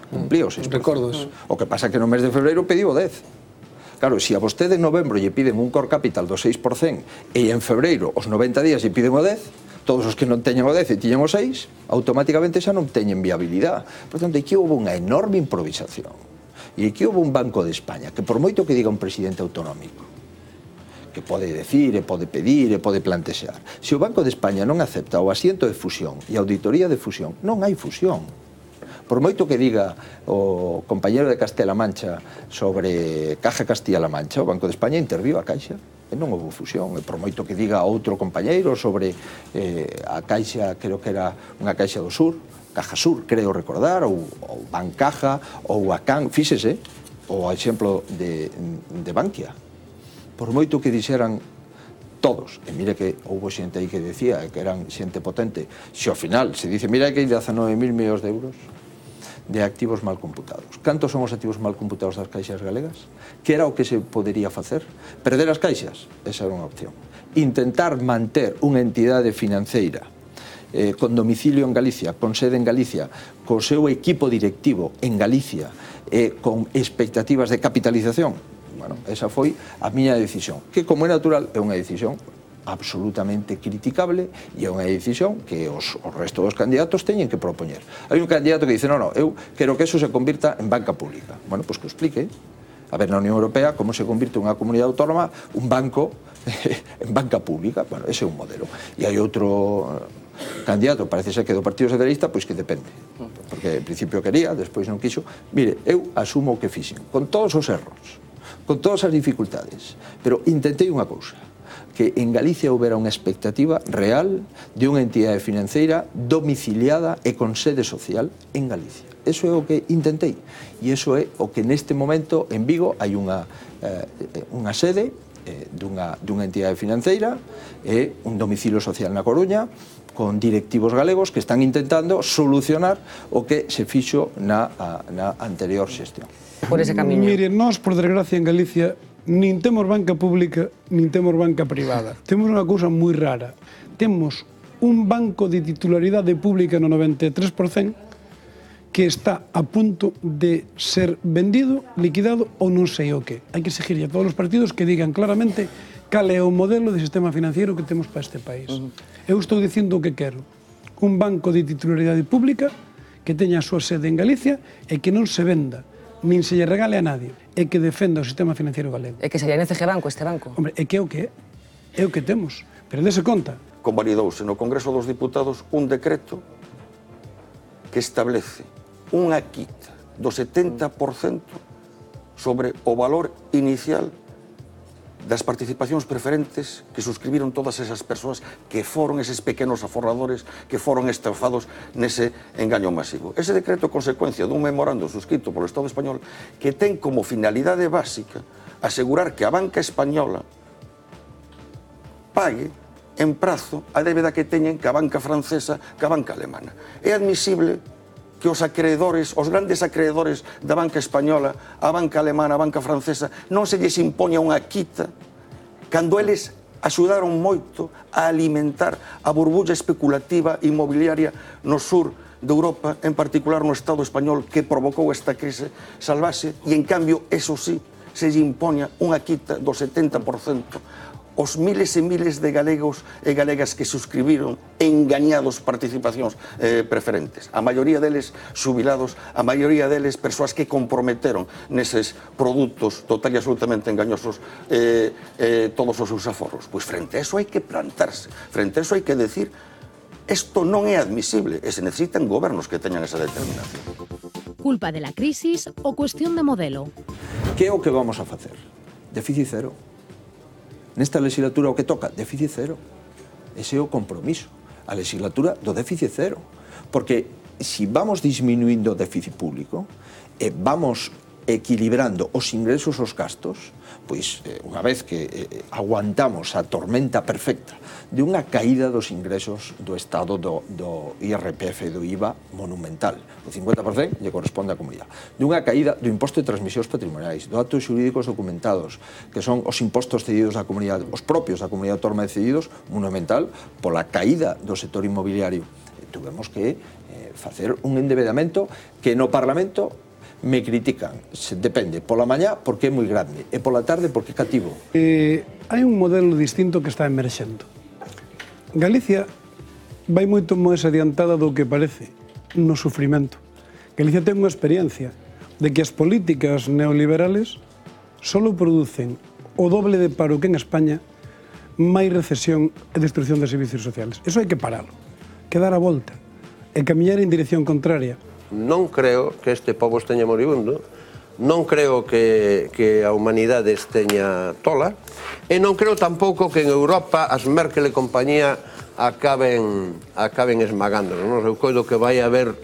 Cumplía o 6%. Recordo eso. O que pasa que no mes de febreiro pediu o 10%. Claro, se a vostede en novembro lle piden un core capital do 6% e en febreiro, os 90 días, lle piden o 10%, todos os que non teñen o 10 e tiñen o 6, automáticamente xa non teñen viabilidade. Por tanto, aquí houve unha enorme improvisación. E aquí houve un Banco de España que, por moito que diga un presidente autonómico, que pode decir, e pode pedir, e pode plantexar, se o Banco de España non acepta o asiento de fusión e a auditoría de fusión, non hai fusión. Por moito que diga o compañero de Castela Mancha sobre Caja Castilla-La Mancha, o Banco de España interviu a Caixa e non houve fusión. E por moito que diga outro compañeiro sobre a Caixa, creo que era unha Caixa do Sur, Caja Sur, creo recordar, ou Bancaja, ou a Can, fíxese, o exemplo de Bankia. Por moito que dixeran todos, e mire que houve xente aí que decía que eran xente potente, se ao final se dice, mira que hai 19.000 millóns de euros de activos mal computados. Cantos son os activos mal computados das caixas galegas? Que era o que se podería facer? Perder as caixas? Esa era unha opción. Intentar manter unha entidade financeira con domicilio en Galicia, con sede en Galicia, co seu equipo directivo en Galicia e con expectativas de capitalización. Bueno, esa foi a miña decisión, que como é natural é unha decisión absolutamente criticable e é unha decisión que os resto dos candidatos teñen que propoñer. Hai un candidato que dice, no, eu quero que eso se convirta en banca pública. Bueno, pois que o explique. A ver, na Unión Europea, como se convirte unha comunidade autónoma un banco en banca pública. Bueno, ese é un modelo. E hai outro candidato, parece ser que do Partido Socialista, pois que depende. Porque en principio quería, despois non quixo. Mire, eu asumo o que fixen, con todos os erros, con todas as dificultades, pero intentei unha cousa, que en Galicia houbera unha expectativa real de unha entidade financeira domiciliada e con sede social en Galicia. Eso é o que intentei, e eso é o que neste momento en Vigo hai unha sede dunha entidade financeira e un domicilio social na Coruña con directivos galegos que están intentando solucionar o que se fixo na anterior xestión. Por ese camiño. Mire, nós, por desgracia, en Galicia nin temos banca pública nin temos banca privada. Temos unha cousa moi rara. Temos un banco de titularidade pública no 93% que está a punto de ser vendido, liquidado ou non sei o que. Hai que exigirlle a todos os partidos que digan claramente cal é o modelo de sistema financiero que temos para este país. Eu estou dicindo o que quero. Un banco de titularidade pública que teña a súa sede en Galicia e que non se venda, nin se lle regale a nadie, e que defenda o sistema financiero galego. E que sería NCG Banco, este banco. Hombre, é que é o que é. É o que temos. Pero dese conta. Convalidouse no Congreso dos Diputados un decreto que establece unha quita do 70% sobre o valor inicial das participacións preferentes que suscribiron todas esas persoas que foron eses pequenos aforradores que foron estafados nese engaño masivo. Ese decreto é consecuencia dun memorando suscrito polo Estado español que ten como finalidade básica asegurar que a banca española pague en prazo a débeda que teñen que a banca francesa, que a banca alemana. É admisible que os acreedores, os grandes acreedores da banca española, a banca alemana, a banca francesa, non se lles impoña unha quita cando eles axudaron moito a alimentar a burbulla especulativa inmobiliaria no sur de Europa, en particular no Estado español, que provocou esta crise salvaxe, e en cambio, eso sí, se lle impoña unha quita do 70%. Os miles e miles de galegos e galegas que suscribiron engañados participacións preferentes. A maioría deles xubilados, a maioría deles persoas que comprometeron neses produtos total e absolutamente engañosos todos os seus aforros. Pois frente a eso hai que plantarse, frente a eso hai que decir isto non é admisible e se necesitan gobernos que teñan esa determinación. Culpa de la crisis o cuestión de modelo? Que é o que vamos a facer? Déficit cero. Nesta legislatura o que toca, déficit cero. Ese é o compromiso. A legislatura do déficit cero. Porque se vamos disminuindo o déficit público e vamos equilibrando os ingresos e os gastos, pois unha vez que aguantamos a tormenta perfecta de unha caída dos ingresos do Estado do IRPF e do IVA monumental, o 50% lle corresponde á comunidade, de unha caída do imposto de transmisións patrimoniais, do actos xurídicos documentados, que son os impostos cedidos á comunidade, os propios da comunidade autónoma cedidos, monumental, pola caída do sector inmobiliario. Tuvemos que facer un endebedamento que no Parlamento me critican, depende, pola mañá porque é moi grande e pola tarde porque é cativo. Hai un modelo distinto que está emerxendo. Galicia vai moito máis adiantada do que parece no sufrimento. Galicia ten unha experiencia de que as políticas neoliberales solo producen o doble de paro que en España, máis recesión e destrucción de servicios sociales. Eso hai que paralo, que dar a volta e camiñar en dirección contraria. Non creo que este pobo esteña moribundo, non creo que a humanidade esteña tola, e non creo tampouco que en Europa as Merkel e compañía acaben esmagándonos. Eu coido que vai haber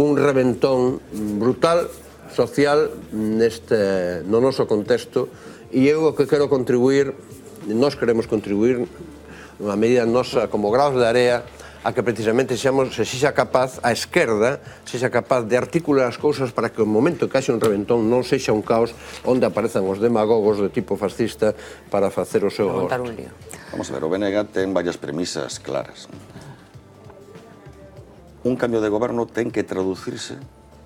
un reventón brutal social no noso contexto, e eu o que quero contribuir, nós queremos contribuir nunha medida nosa como graos de area, a que precisamente se sexa capaz, a esquerda, sexa capaz de articular as cousas para que o momento que haxe un reventón non sexa un caos onde aparezan os demagogos de tipo fascista para facer o seu gosto. Vamos a ver, o BNG ten varias premisas claras. Un cambio de goberno ten que traducirse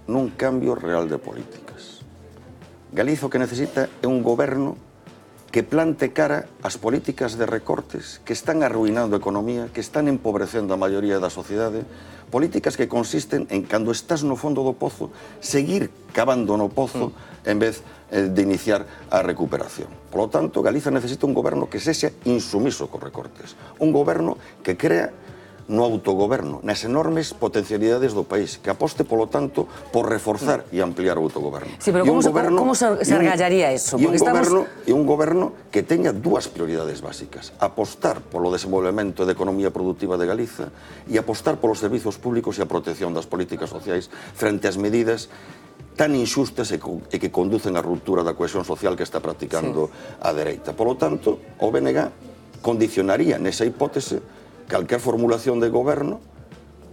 nun cambio real de políticas. Galicia o que necesita é un goberno que plante cara ás políticas de recortes que están arruinando a economía, que están empobrecendo a maioría da sociedade, políticas que consisten en, cando estás no fondo do pozo, seguir cavando no pozo en vez de iniciar a recuperación. Por lo tanto, Galicia necesita un goberno que sexa insumiso cos recortes, un goberno que crea no autogoberno, nas enormes potencialidades do país, que aposte, polo tanto, por reforzar e ampliar o autogoberno. Sí, pero como se argallaría eso? E un goberno que teña dúas prioridades básicas. Apostar polo desenvolvemento da economía productiva de Galiza e apostar polos servizos públicos e a protección das políticas sociais frente ás medidas tan inxustas e que conducen á ruptura da cohesión social que está practicando a dereita. Por lo tanto, o BNG condicionaría nesa hipótese calquer formulación de goberno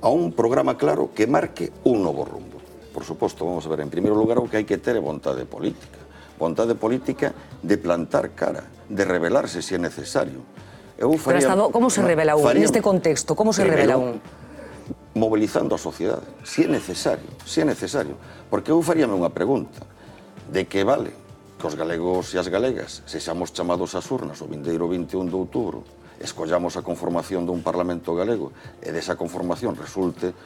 a un programa claro que marque un novo rumbo. Por suposto, vamos a ver, en primeiro lugar, o que hai que ter é vontade política. Vontade política de plantar cara, de rebelarse se é necesario. Pero como se revela un neste contexto? Como se revela un? Mobilizando a sociedade, se é necesario. Porque eu faríame unha pregunta. De que vale que os galegos e as galegas sexamos chamados ás urnas o vindeiro 21 de outubro, escollamos a conformación dun Parlamento galego e desa conformación resulte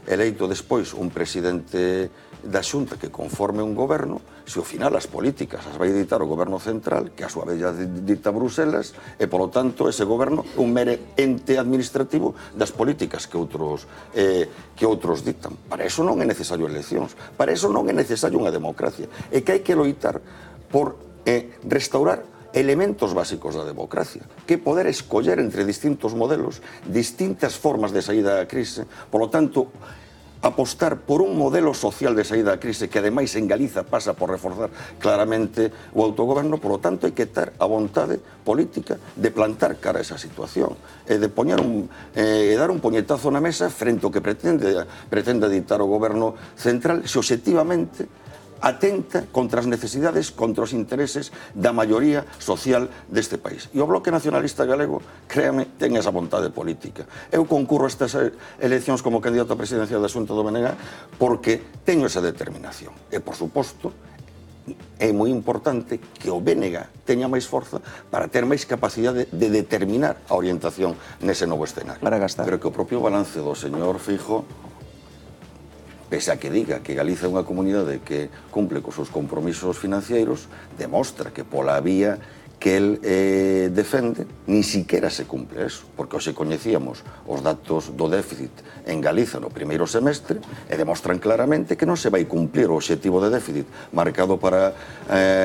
eleito despois un presidente da Xunta que conforme un goberno, se ao final as políticas as vai editar o goberno central, que a súa vez dicta Bruselas, e polo tanto ese goberno é un mere ente administrativo das políticas que outros dictan. Para eso non é necesario eleccións, para eso non é necesario unha democracia, é que hai que loitar por restaurar elementos básicos da democracia, que poder escoller entre distintos modelos, distintas formas de saída da crise. Por lo tanto, apostar por un modelo social de saída da crise que ademais en Galiza pasa por reforzar claramente o autogoberno, por lo tanto hai que ter a vontade política de plantar cara a esa situación e de dar un puñetazo na mesa frente ao que pretende ditar o goberno central se obxectivamente atenta contra as necesidades, contra os intereses da maioría social deste país. E o Bloque Nacionalista Galego, créame, ten esa vontade política. Eu concurro a estas eleccións como candidato a presidencia da Xunta do BNG porque teño esa determinación. E, por suposto, é moi importante que o BNG teña máis forza para ter máis capacidade de determinar a orientación nese novo escenario. Para gastar. Pero que o propio balance do señor Feijóo, pese a que diga que Galiza é unha comunidade que cumple cos seus compromisos financeiros, demostra que pola vía que el defende, ni siquiera se cumple eso, porque hoxe coñecíamos os datos do déficit en Galiza no primeiro semestre e demostran claramente que non se vai cumplir o obxectivo de déficit marcado para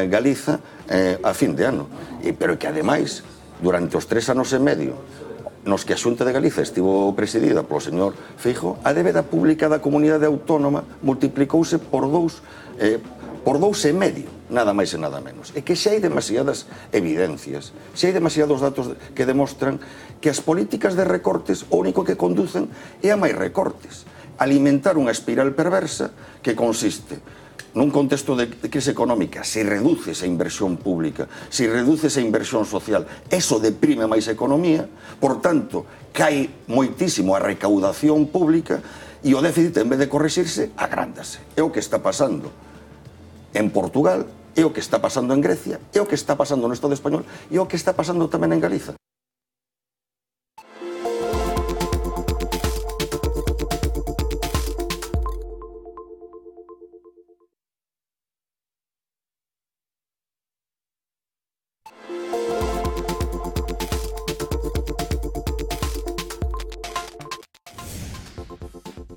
Galiza a fin de ano. Pero que, ademais, durante os 3 anos e medio nos que a Xunta de Galiza estivo presidida polo señor Feijóo, a débeda pública da comunidade autónoma multiplicouse por 2,5, nada máis e nada menos. E que xa hai demasiadas evidencias, xa hai demasiados datos que demostran que as políticas de recortes o único que conducen é a máis recortes. Alimentar unha espiral perversa que consiste nun contexto de crise económica, se reduce esa inversión pública, se reduce esa inversión social, eso deprime máis a economía, por tanto, cae moitísimo a recaudación pública e o déficit, en vez de correxirse, agrándase. É o que está pasando en Portugal, é o que está pasando en Grecia, é o que está pasando no Estado español e é o que está pasando tamén en Galiza.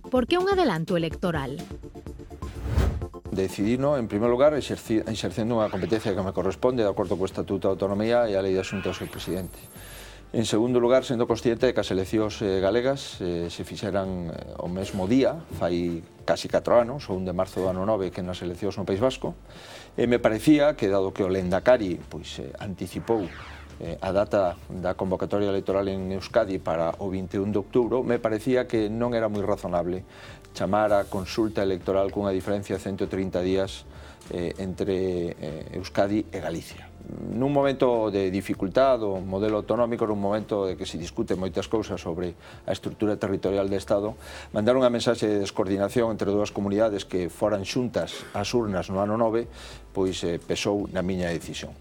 Por que un adelanto electoral? Decidino, en primer lugar, exercendo unha competencia que me corresponde de acordo co Estatuto de Autonomía e a Lei da Xunta do seu presidente. En segundo lugar, sendo consciente de que as eleccións galegas se fixeran o mesmo día, fai casi 4 anos, o 1 de marzo do ano 9, que nas eleccións no País Vasco, e me parecía que, dado que o Lendakari anticipou a data da convocatoria electoral en Euskadi para o 21 de outubro, me parecía que non era moi razonable chamar a consulta electoral cunha diferencia de 130 días entre Euskadi e Galicia. Nun momento de dificultad do modelo autonómico, nun momento de que se discute moitas cousas sobre a estrutura territorial do Estado, mandar unha mensaxe de descoordinación entre dúas comunidades que foran xuntas ás urnas no ano 9, pois pesou na miña decisión.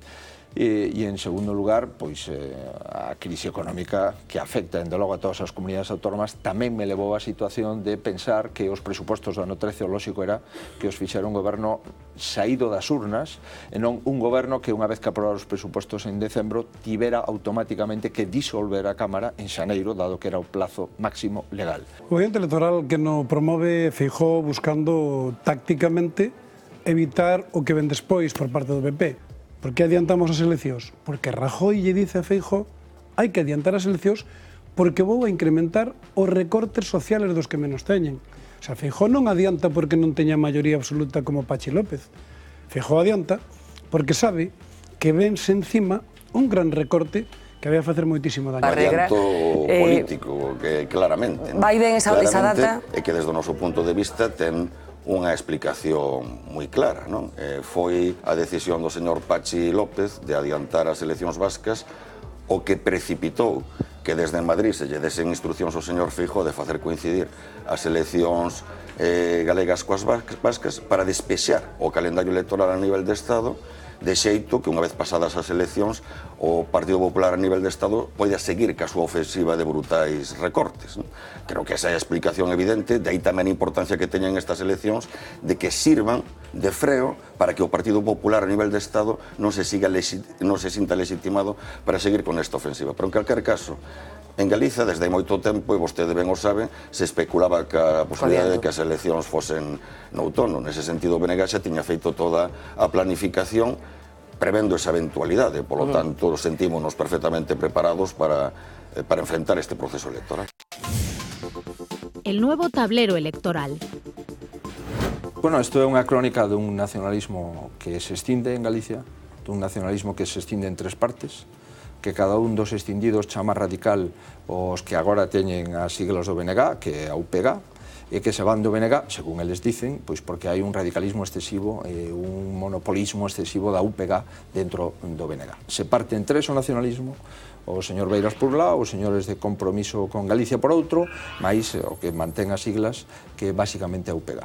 E, en segundo lugar, pois, a crise económica que afecta, dende logo, a todas as comunidades autónomas tamén me levou á situación de pensar que os presupostos do ano 13 o lóxico era que os fixera un goberno saído das urnas e non un goberno que, unha vez que aprobara os presupostos en decembro, tivera automáticamente que disolver a Cámara en xaneiro, dado que era o plazo máximo legal. O movimento electoral que no promove Feijóo buscando tácticamente evitar o que ven despois por parte do PP. Por que adiantamos as eleccións? Porque Rajoy lle dice a Feijóo hai que adiantar as eleccións porque vou a incrementar os recortes sociales dos que menos teñen. O sea, Feijóo non adianta porque non teña maioría absoluta como Pachi López. Feijóo adianta porque sabe que vense encima un gran recorte que había a facer moitísimo daño. Adianto político, que claramente. Vai ben esa data? É que desde o noso punto de vista ten unha explicación moi clara, non? Foi a decisión do señor Pachi López de adiantar as eleccións vascas o que precipitou que desde Madrid se lle desen instruccións ao señor Feijóo de facer coincidir as eleccións galegas coas vascas para despexar o calendario electoral a nivel de Estado, de xeito que unha vez pasadas as eleccións o Partido Popular a nivel de Estado poida seguir ca súa ofensiva de brutais recortes. Creo que esa é a explicación evidente, de aí tamén a importancia que teñen estas eleccións de que sirvan de freo para que o Partido Popular a nivel de Estado non se sinta legitimado para seguir con esta ofensiva. Pero en calquer caso, en Galiza, desde hai moito tempo, e vostede ben o sabe, se especulaba que a posibilidade de que as eleccións fosen no outono. Nese sentido, o BNG xa tiña feito toda a planificación prevendo esa eventualidade. Por lo tanto, sentímonos perfectamente preparados para enfrentar este proceso electoral. el nuevo tablero electoral. Bueno, isto é unha crónica dun nacionalismo que se extinde en Galicia, dun nacionalismo que se extinde en tres partes, que cada un dos extindidos chama radical os que agora teñen as siglas do BNG, que é a UPG, e que se van do BNG, según eles dicen, pois porque hai un radicalismo excesivo e un monopolismo excesivo da UPG dentro do BNG. Se parte en tres o nacionalismo, o señor Beiras por un lado, os señores de Compromiso con Galicia por outro, máis o que mantén as siglas, que é basicamente a UPG.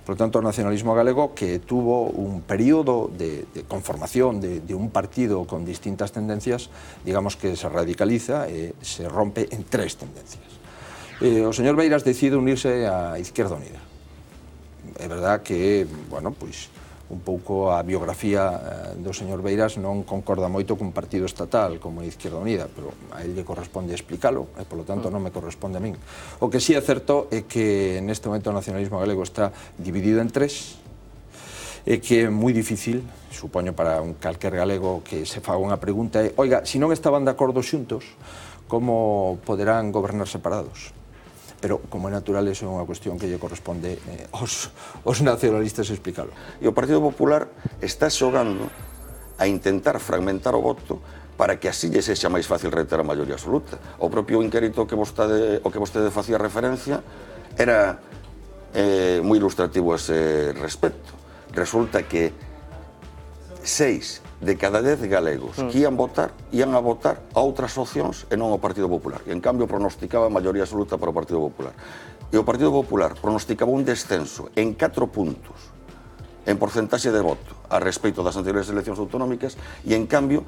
Por lo tanto, o nacionalismo galego, que tuvo un período de conformación de un partido con distintas tendencias, digamos que se radicaliza e se rompe en tres tendencias. O señor Beiras decide unirse a Izquierda Unida. É verdad que, bueno, pois, un pouco a biografía do señor Beiras non concorda moito cun partido estatal como a Izquierda Unida, pero a él lle corresponde explicalo e, polo tanto, non me corresponde a min. O que sí é certo é que neste momento o nacionalismo galego está dividido en tres e que é moi difícil, supoño para un calquer galego que se faga unha pregunta é, oiga, se non estaban de acordo xuntos, como poderán gobernar separados? Pero, como é natural, iso é unha cuestión que lle corresponde aos nacionalistas explicalo. E o Partido Popular está xogando a intentar fragmentar o voto para que así lle sexa máis fácil reter a maioría absoluta. O propio inquérito que vostede facía referencia era moi ilustrativo a ese respecto. Resulta que 6 de cada 10 galegos que ian a votar a outras opcións e non ao Partido Popular. E, en cambio, pronosticaba a maioría absoluta para o Partido Popular. E o Partido Popular pronosticaba un descenso en 4 puntos en porcentaxe de voto a respecto das anteriores eleccións autonómicas e, en cambio,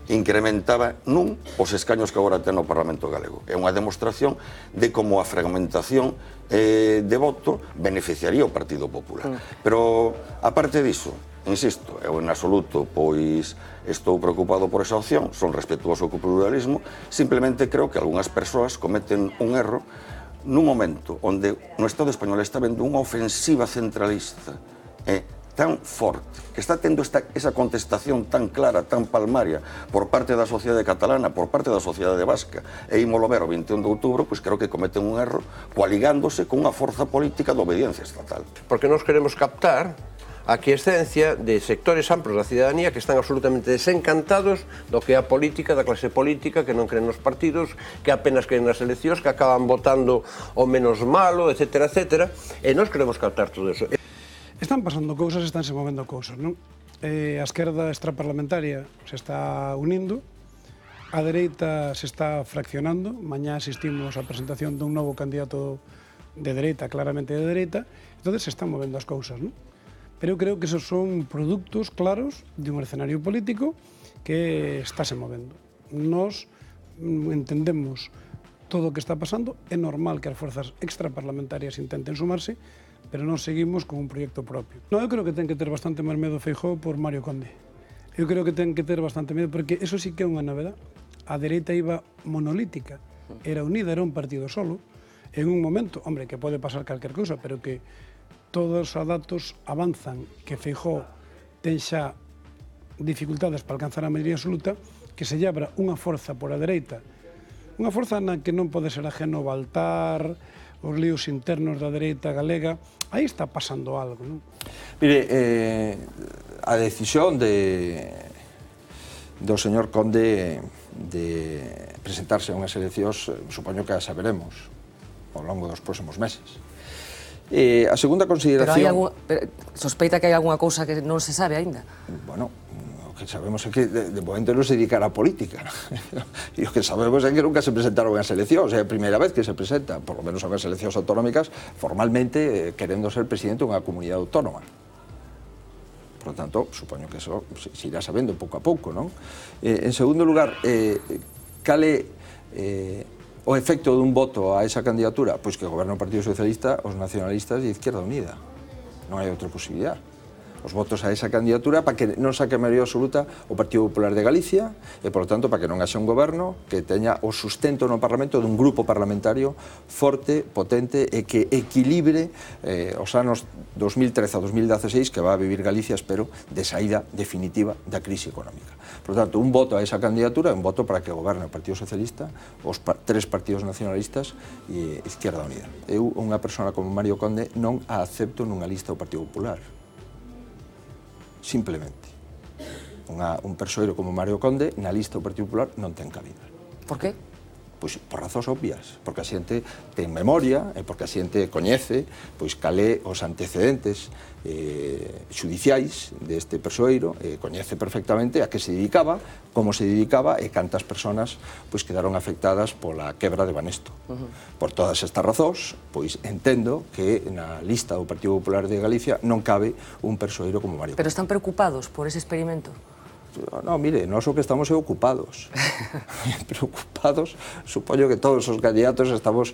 incrementaba nun os escaños que agora ten no Parlamento galego. É unha demostración de como a fragmentación de voto beneficiaría o Partido Popular. Pero, aparte diso, insisto, eu en absoluto pois estou preocupado por esa opción, son respetuoso co pluralismo, simplemente creo que algunhas persoas cometen un erro nun momento onde no Estado español está vendo unha ofensiva centralista tan forte, que está tendo esa contestación tan clara, tan palmaria por parte da sociedade catalana, por parte da sociedade vasca, e ímolo ver o 21 de outubro, pois creo que cometen un erro coaligándose con unha forza política de obediencia estatal. Porque nós queremos captar a quiescencia de sectores amplos da cidadanía que están absolutamente desencantados do que é a política, da clase política, que non creen nos partidos, que apenas creen nas eleccións, que acaban votando o menos malo, etcétera, etcétera, e nós queremos captar todo eso. Están pasando cousas, estánse movendo cousas, non? A esquerda extraparlamentaria se está unindo, a dereita se está fraccionando, mañá asistimos á presentación dun novo candidato de dereita, claramente de dereita, entón se están movendo as cousas, non? Pero eu creo que esos son produtos claros de un escenario político que estáse movendo. Nos entendemos todo o que está pasando, é normal que as forzas extraparlamentarias intenten sumarse, pero non seguimos con un proxecto propio. Non, eu creo que ten que ter bastante máis medo Feijóo por Mario Conde. Eu creo que ten que ter bastante medo, porque eso sí que é unha novedade. A dereita iba monolítica, era unida, era un partido solo. En un momento, hombre, que pode pasar calquer cousa, pero que todos os datos avanzan que Feijóo ten xa dificultades para alcanzar a maioría absoluta, que se lle abra unha forza por a dereita, unha forza na que non pode ser ajeno o Baltar, os líos internos da dereita galega, aí está pasando algo, non? Mire, a decisión do señor Conde de presentarse a unhas eleccións, supoño que a saberemos ao longo dos próximos meses. A segunda consideración... Pero sospeita que hai algunha cousa que non se sabe aínda? Bueno, o que sabemos é que de momento non se dedicará a política. E o que sabemos é que nunca se presentaron as eleccións, é a primeira vez que se presenta, por lo menos a unhas eleccións autonómicas, formalmente querendo ser presidente dunha comunidade autónoma. Por lo tanto, supoño que eso se irá sabendo pouco a pouco, non? En segundo lugar, cal é o efecto dun voto a esa candidatura? Pois que goberna o Partido Socialista, os nacionalistas e Izquierda Unida. Non hai outra posibilidade. os votos a esa candidatura para que non saque a maioría absoluta o Partido Popular de Galicia e, por lo tanto, para que non haxa un goberno que teña o sustento no Parlamento dun grupo parlamentario forte, potente e que equilibre os anos 2013 a 2016 que va a vivir Galicia, espero, de saída definitiva da crise económica. Por lo tanto, un voto a esa candidatura é un voto para que goberne o Partido Socialista, os tres partidos nacionalistas e Izquierda Unida. Eu, unha persona como Mario Conde, non a acepto nunha lista do Partido Popular. Simplemente. Un persoeiro como Mario Conde na lista do Partido Popular non ten cabida. Por qué? Pois por razóns obvias, porque a xente ten memoria e porque a xente coñece pois calé os antecedentes xudiciais deste persoeiro, coñece perfectamente a que se dedicaba, como se dedicaba e cantas persoas pois quedaron afectadas pola quebra de Banesto. Por todas estas razóns, pois entendo que na lista do Partido Popular de Galicia non cabe un persoeiro como Mario Conde. Pero están preocupados por ese experimento? No, mire, nós o que estamos é ocupados. Preocupados, supoño que todos os candidatos estamos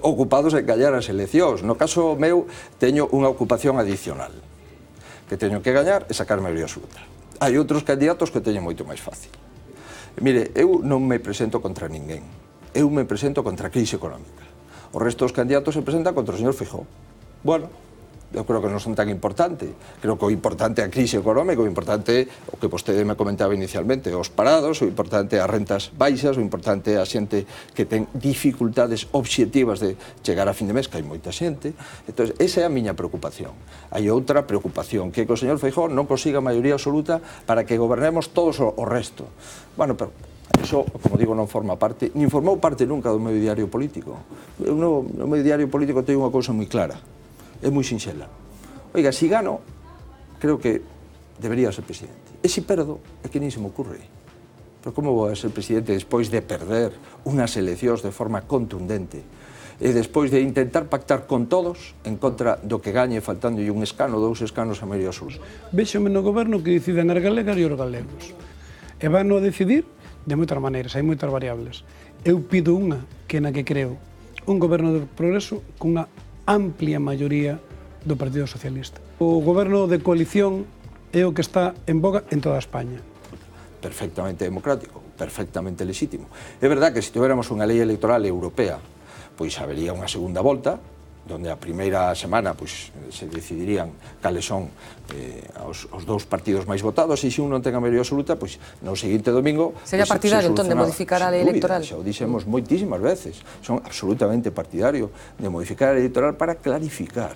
ocupados en gañar as eleccións. No caso meu, teño unha ocupación adicional, que teño que gañar e sacar maioría absoluta. Hai outros candidatos que teñen moito máis fácil. Mire, eu non me presento contra ninguén. Eu me presento contra a crise económica. O resto dos candidatos se presentan contra o señor Feijóo. Bueno, eu creo que non son tan importante. Creo que o importante é a crise económica, o importante é o que vostede me comentaba inicialmente, os parados, o importante é as rentas baixas, o importante é a xente que ten dificultades obxectivas de chegar a fin de mes, que hai moita xente. Entón, esa é a miña preocupación. Hai outra preocupación, que o señor Feijóo non consiga maioría absoluta para que gobernemos todos o resto. Bueno, pero iso, como digo, non forma parte, nin formou parte nunca do meu diario político. No meu diario político teño unha cousa moi clara. É moi sinxela. Oiga, si gano, creo que debería ser presidente. E si perdo, é que nin se me ocurre. Pero como vou a ser presidente despois de perder unhas eleccións de forma contundente e despois de intentar pactar con todos en contra do que gañe faltándolle un escano, 2 escanos a maioría absoluta? Véxome no goberno que decidan as galegas e os galegos. E van a decidir de moitas maneiras, hai moitas variables. Eu pido unha, que na que creo, un goberno de progreso cunha amplia maioría do Partido Socialista. O goberno de coalición é o que está en boga en toda España. Perfectamente democrático, perfectamente lexítimo. É verdad que se tuviéramos unha lei electoral europea, pois habería unha segunda volta, donde a primeira semana pois, se decidirían cales son os dous partidos máis votados, e se un non ten a maioría absoluta, pois no seguinte domingo... Sería partidario, entón, de modificar a lei electoral? Xa o dixemos moitísimas veces. Son absolutamente partidario de modificar a lei electoral para clarificar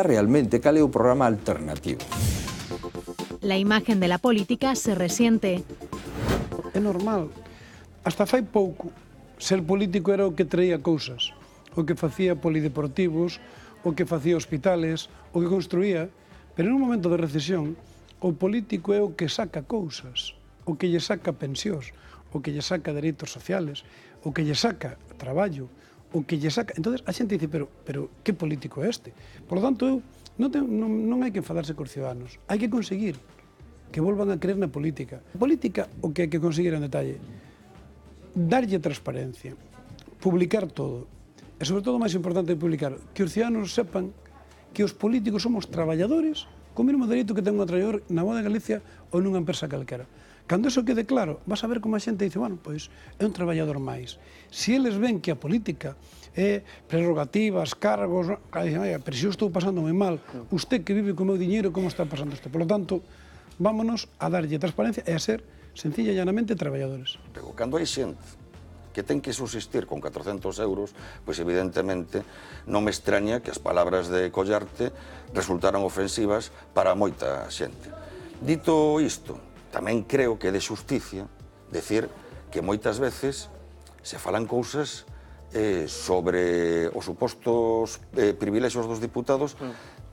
realmente cal é o programa alternativo. La imagen de la política se resiente. É normal. Hasta fai pouco, ser político era o que traía cousas. O que facía polideportivos, o que facía hospitales, o que construía. Pero nun momento de recesión, o político é o que saca cousas, o que lle saca pensións, o que lle saca dereitos sociales, o que lle saca traballo, o que lle saca... Entón, a xente dice, pero que político é este? Por lo tanto, non hai que enfadarse cos ciudadanos, hai que conseguir que volvan a creer na política. A política, o que hai que conseguir en detalle, darlle transparencia, publicar todo, e sobre todo, o máis importante de publicar, que os ciudadanos sepan que os políticos somos traballadores co mesmo dereito que ten un traballador na Voz de Galicia ou nunha empresa calquera. Cando eso quede claro, vas a ver como a xente dice, bueno, pois é un traballador máis. Se eles ven que a política é prerrogativas, cargos, pero se eu estou pasando moi mal, usted que vive co meu diñeiro, como está pasando isto? Por lo tanto, vámonos a darlle transparencia e a ser, sencilla e llanamente, traballadores. Pero cando hai xente que ten que subsistir con 400 euros, pois evidentemente non me extraña que as palabras de Collarte resultaran ofensivas para moita xente. Dito isto, tamén creo que é de xusticia decir que moitas veces se falan cousas sobre os supostos privilexios dos diputados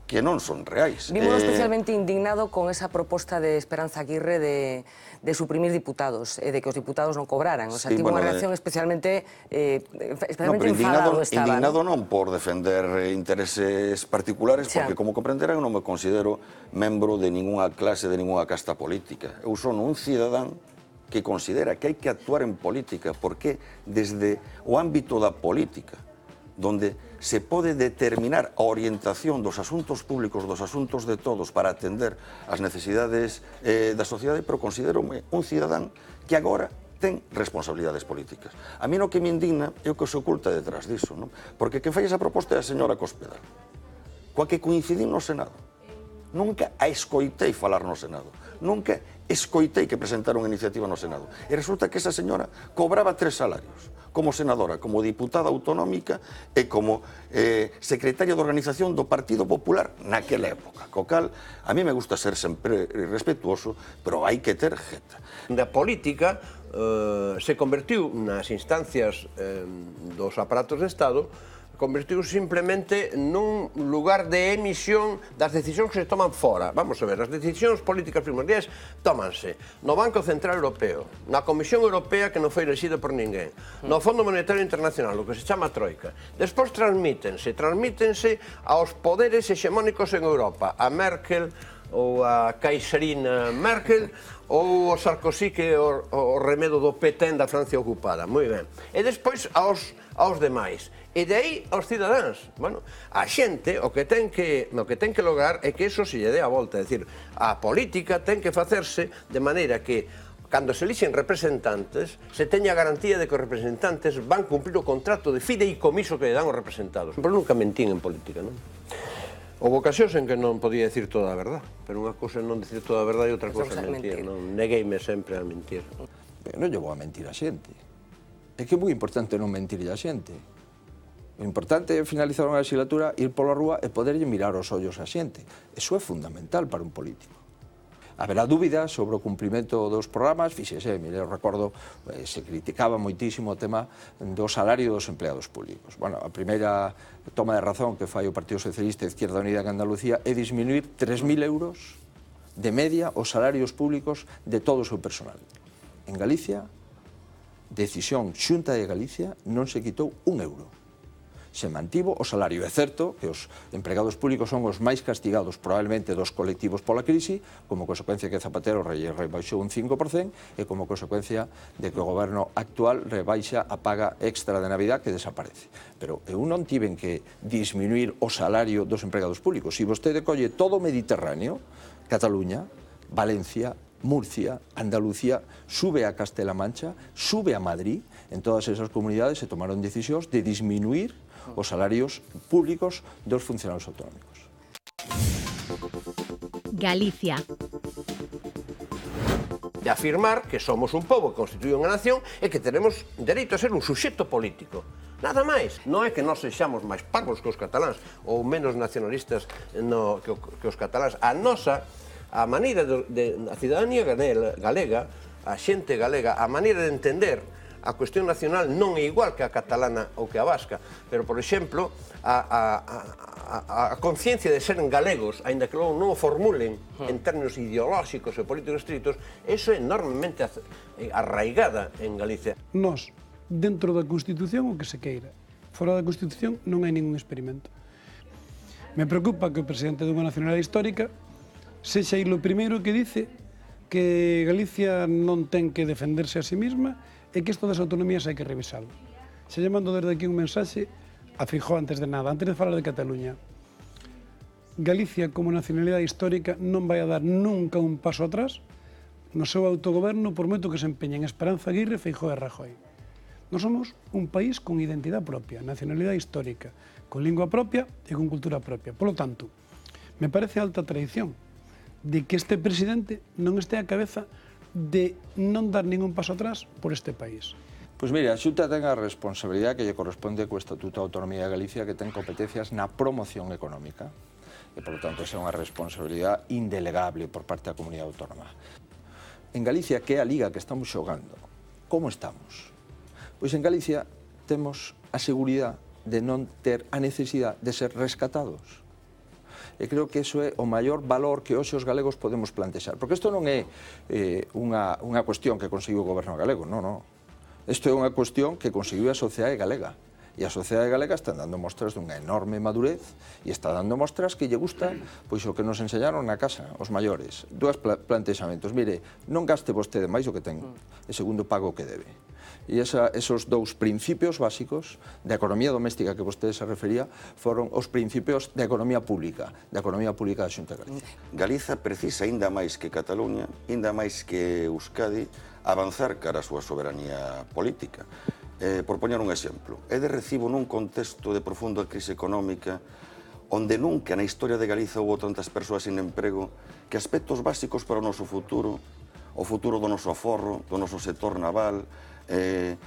que non son reais. Vímolo especialmente indignado con esa proposta de Esperanza Aguirre de suprimir diputados, de que os diputados non cobraran. O sea, tivo unha reacción especialmente enfadado estaba. Indignado non por defender intereses particulares, porque, como comprenderán, non me considero membro de ninguna clase, de ninguna casta política. Eu son un cidadán que considera que hai que actuar en política, porque desde o ámbito da política, donde se pode determinar a orientación dos asuntos públicos, dos asuntos de todos, para atender as necesidades da sociedade, pero considero-me un cidadán que agora ten responsabilidades políticas. A mí no que me indigna é o que se oculta detrás disso, non? Porque quen fai esa proposta é a señora Cospedal, coa que coincidín no Senado. Nunca a escoitei falar no Senado, nunca escoitei que presentara unha iniciativa no Senado. E resulta que esa señora cobraba 3 salarios, como senadora, como diputada autonómica e como secretaria de organización do Partido Popular naquela época. Co cal, a mí me gusta ser sempre respetuoso, pero hai que ter jeta. Da política se convertiu nas instancias dos aparatos de Estado, convertiu simplemente nun lugar de emisión das decisións que se toman fora. Vamos a ver, as decisións políticas primordiais tómanse no Banco Central Europeo, na Comisión Europea que non foi elegida por ninguén, no Fondo Monetario Internacional, o que se chama Troika. Despois transmítense aos poderes hexemónicos en Europa, a Merkel ou a Caixarina Merkel, ou o Sarkozy que é o remedo do petén da Francia ocupada. Moi ben. E despois aos demais. E de aí aos cidadáns. Bueno, a xente o que ten que lograr é que eso se lle dé a volta. É dicir, a política ten que facerse de maneira que cando se elixen representantes se teña garantía de que os representantes van cumplir o contrato de fideicomiso que lle dan os representados. Pero nunca mentín en política, non? Houve ocasións en que non podía dicir toda a verdad, pero unha cousa é non dicir toda a verdad e outra cousa é mentir. Non negueime sempre a mentir. Non lle vou a mentir a xente. É que é moi importante non mentirlle a xente. O importante é finalizar unha legislatura, ir pola rúa e poderlle mirar os ollos a xente. Eso é fundamental para un político. Haberá dúbidas sobre o cumprimento dos programas, fíxese, mire, eu recordo, se criticaba moitísimo o tema do salario dos empleados públicos. Bueno, a primeira toma de razón que fai o Partido Socialista e Izquierda Unida en Andalucía é disminuir 3.000 euros de media os salarios públicos de todo o seu personal. En Galicia, decisión Xunta de Galicia, non se quitou un euro. Se mantivo o salario. É certo que os empregados públicos son os máis castigados probablemente dos colectivos pola crise, como consecuencia que Zapatero rebaixou un 5% e como consecuencia de que o goberno actual rebaixa a paga extra de Navidad que desaparece. Pero eu non tiven que disminuir o salario dos empregados públicos. Se vostede colle todo o Mediterráneo, Cataluña, Valencia, Murcia, Andalucía, sube a Castela Mancha, sube a Madrid, en todas esas comunidades se tomaron decisións de disminuir os salarios públicos dos funcionarios autonómicos. Galicia. De afirmar que somos un pobo que constituye unha nación e que tenemos dereito a ser un suxeto político. Nada máis. Non é que nós sexamos máis parvos que os cataláns ou menos nacionalistas que os cataláns. A maneira da cidadanía galega, a xente galega, a maneira de entender a cuestión nacional non é igual que a catalana ou que a vasca, pero, por exemplo, a conciencia de seren galegos, aínda que logo non o formulen en términos ideolóxicos e políticos estritos, eso é enormemente arraigada en Galicia. Nós, dentro da Constitución, o que se queira. Fora da Constitución non hai ningún experimento. Me preocupa que o presidente dunha nacionalidade histórica sexa aí o primeiro que dice que Galicia non ten que defenderse a sí mesma e que isto das autonomías hai que revisalo. Se lle mando desde aquí un mensaxe a Feijóo antes de nada, antes de falar de Cataluña. Galicia como nacionalidade histórica non vai a dar nunca un paso atrás no seu autogoberno por moito que se empeñen Esperanza Aguirre, Feijóo e Rajoy. Nós somos un país con identidade propia, nacionalidade histórica, con lingua propia e con cultura propia. Por lo tanto, me parece alta traición de que este presidente non este á cabeza de non dar ningún paso atrás por este país. Pois mire, a Xunta ten a responsabilidade que lle corresponde co Estatuto de Autonomía de Galicia, que ten competencias na promoción económica e, por lo tanto, esa é unha responsabilidade indelegable por parte da comunidade autónoma. En Galicia, que é a liga que estamos xogando, como estamos? Pois en Galicia temos a seguridade de non ter a necesidade de ser rescatados. E creo que iso é o maior valor que hoxe os galegos podemos plantexar. Porque isto non é unha cuestión que conseguiu o goberno galego, non. Isto é unha cuestión que conseguiu a sociedade galega. E a sociedade galega está dando mostras dunha enorme madurez e está dando mostras que lle gusta pois o que nos enseñaron na casa, os maiores. Dúas plantexamentos. Mire, non gaste vostede máis o que ten, e segundo, paga o que debe. E esos dous principios básicos da economía doméstica que vostede se refería foron os principios da economía pública da Xunta de Galicia. Galiza precisa, ainda máis que Cataluña, ainda máis que Euskadi, avanzar cara a súa soberanía política. Por poñer un exemplo, é de recibo nun contexto de profunda crise económica onde nunca na historia de Galiza houve tantas persoas sin emprego que aspectos básicos para o noso futuro, o futuro do noso aforro, do noso sector naval,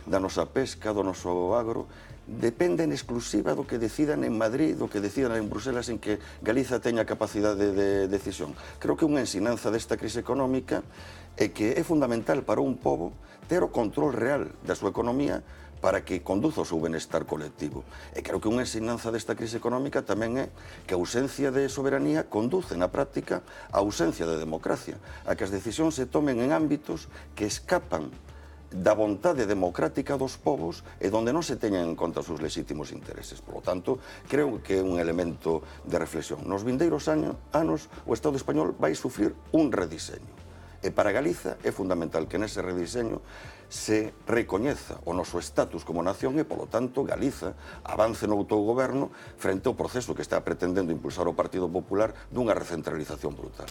da nosa pesca, do noso agro, dependen exclusiva do que decidan en Madrid, do que decidan en Bruselas, en que Galiza teña capacidade de decisión. Creo que unha ensinanza desta crise económica é que é fundamental para un pobo ter o control real da súa economía para que conduza o seu benestar colectivo. E creo que unha ensinanza desta crise económica tamén é que a ausencia de soberanía conduce na práctica a ausencia de democracia, a que as decisións se tomen en ámbitos que escapan da vontade democrática dos povos e donde non se teñan en conta os seus legítimos intereses. Por lo tanto, creo que é un elemento de reflexión. Nos vindeiros anos, o Estado español vai sufrir un rediseño. E para Galiza é fundamental que nese rediseño se recoñeza o noso estatus como nación e, polo tanto, Galiza avance no autogoberno frente ao proceso que está pretendendo impulsar o Partido Popular dunha recentralización brutal.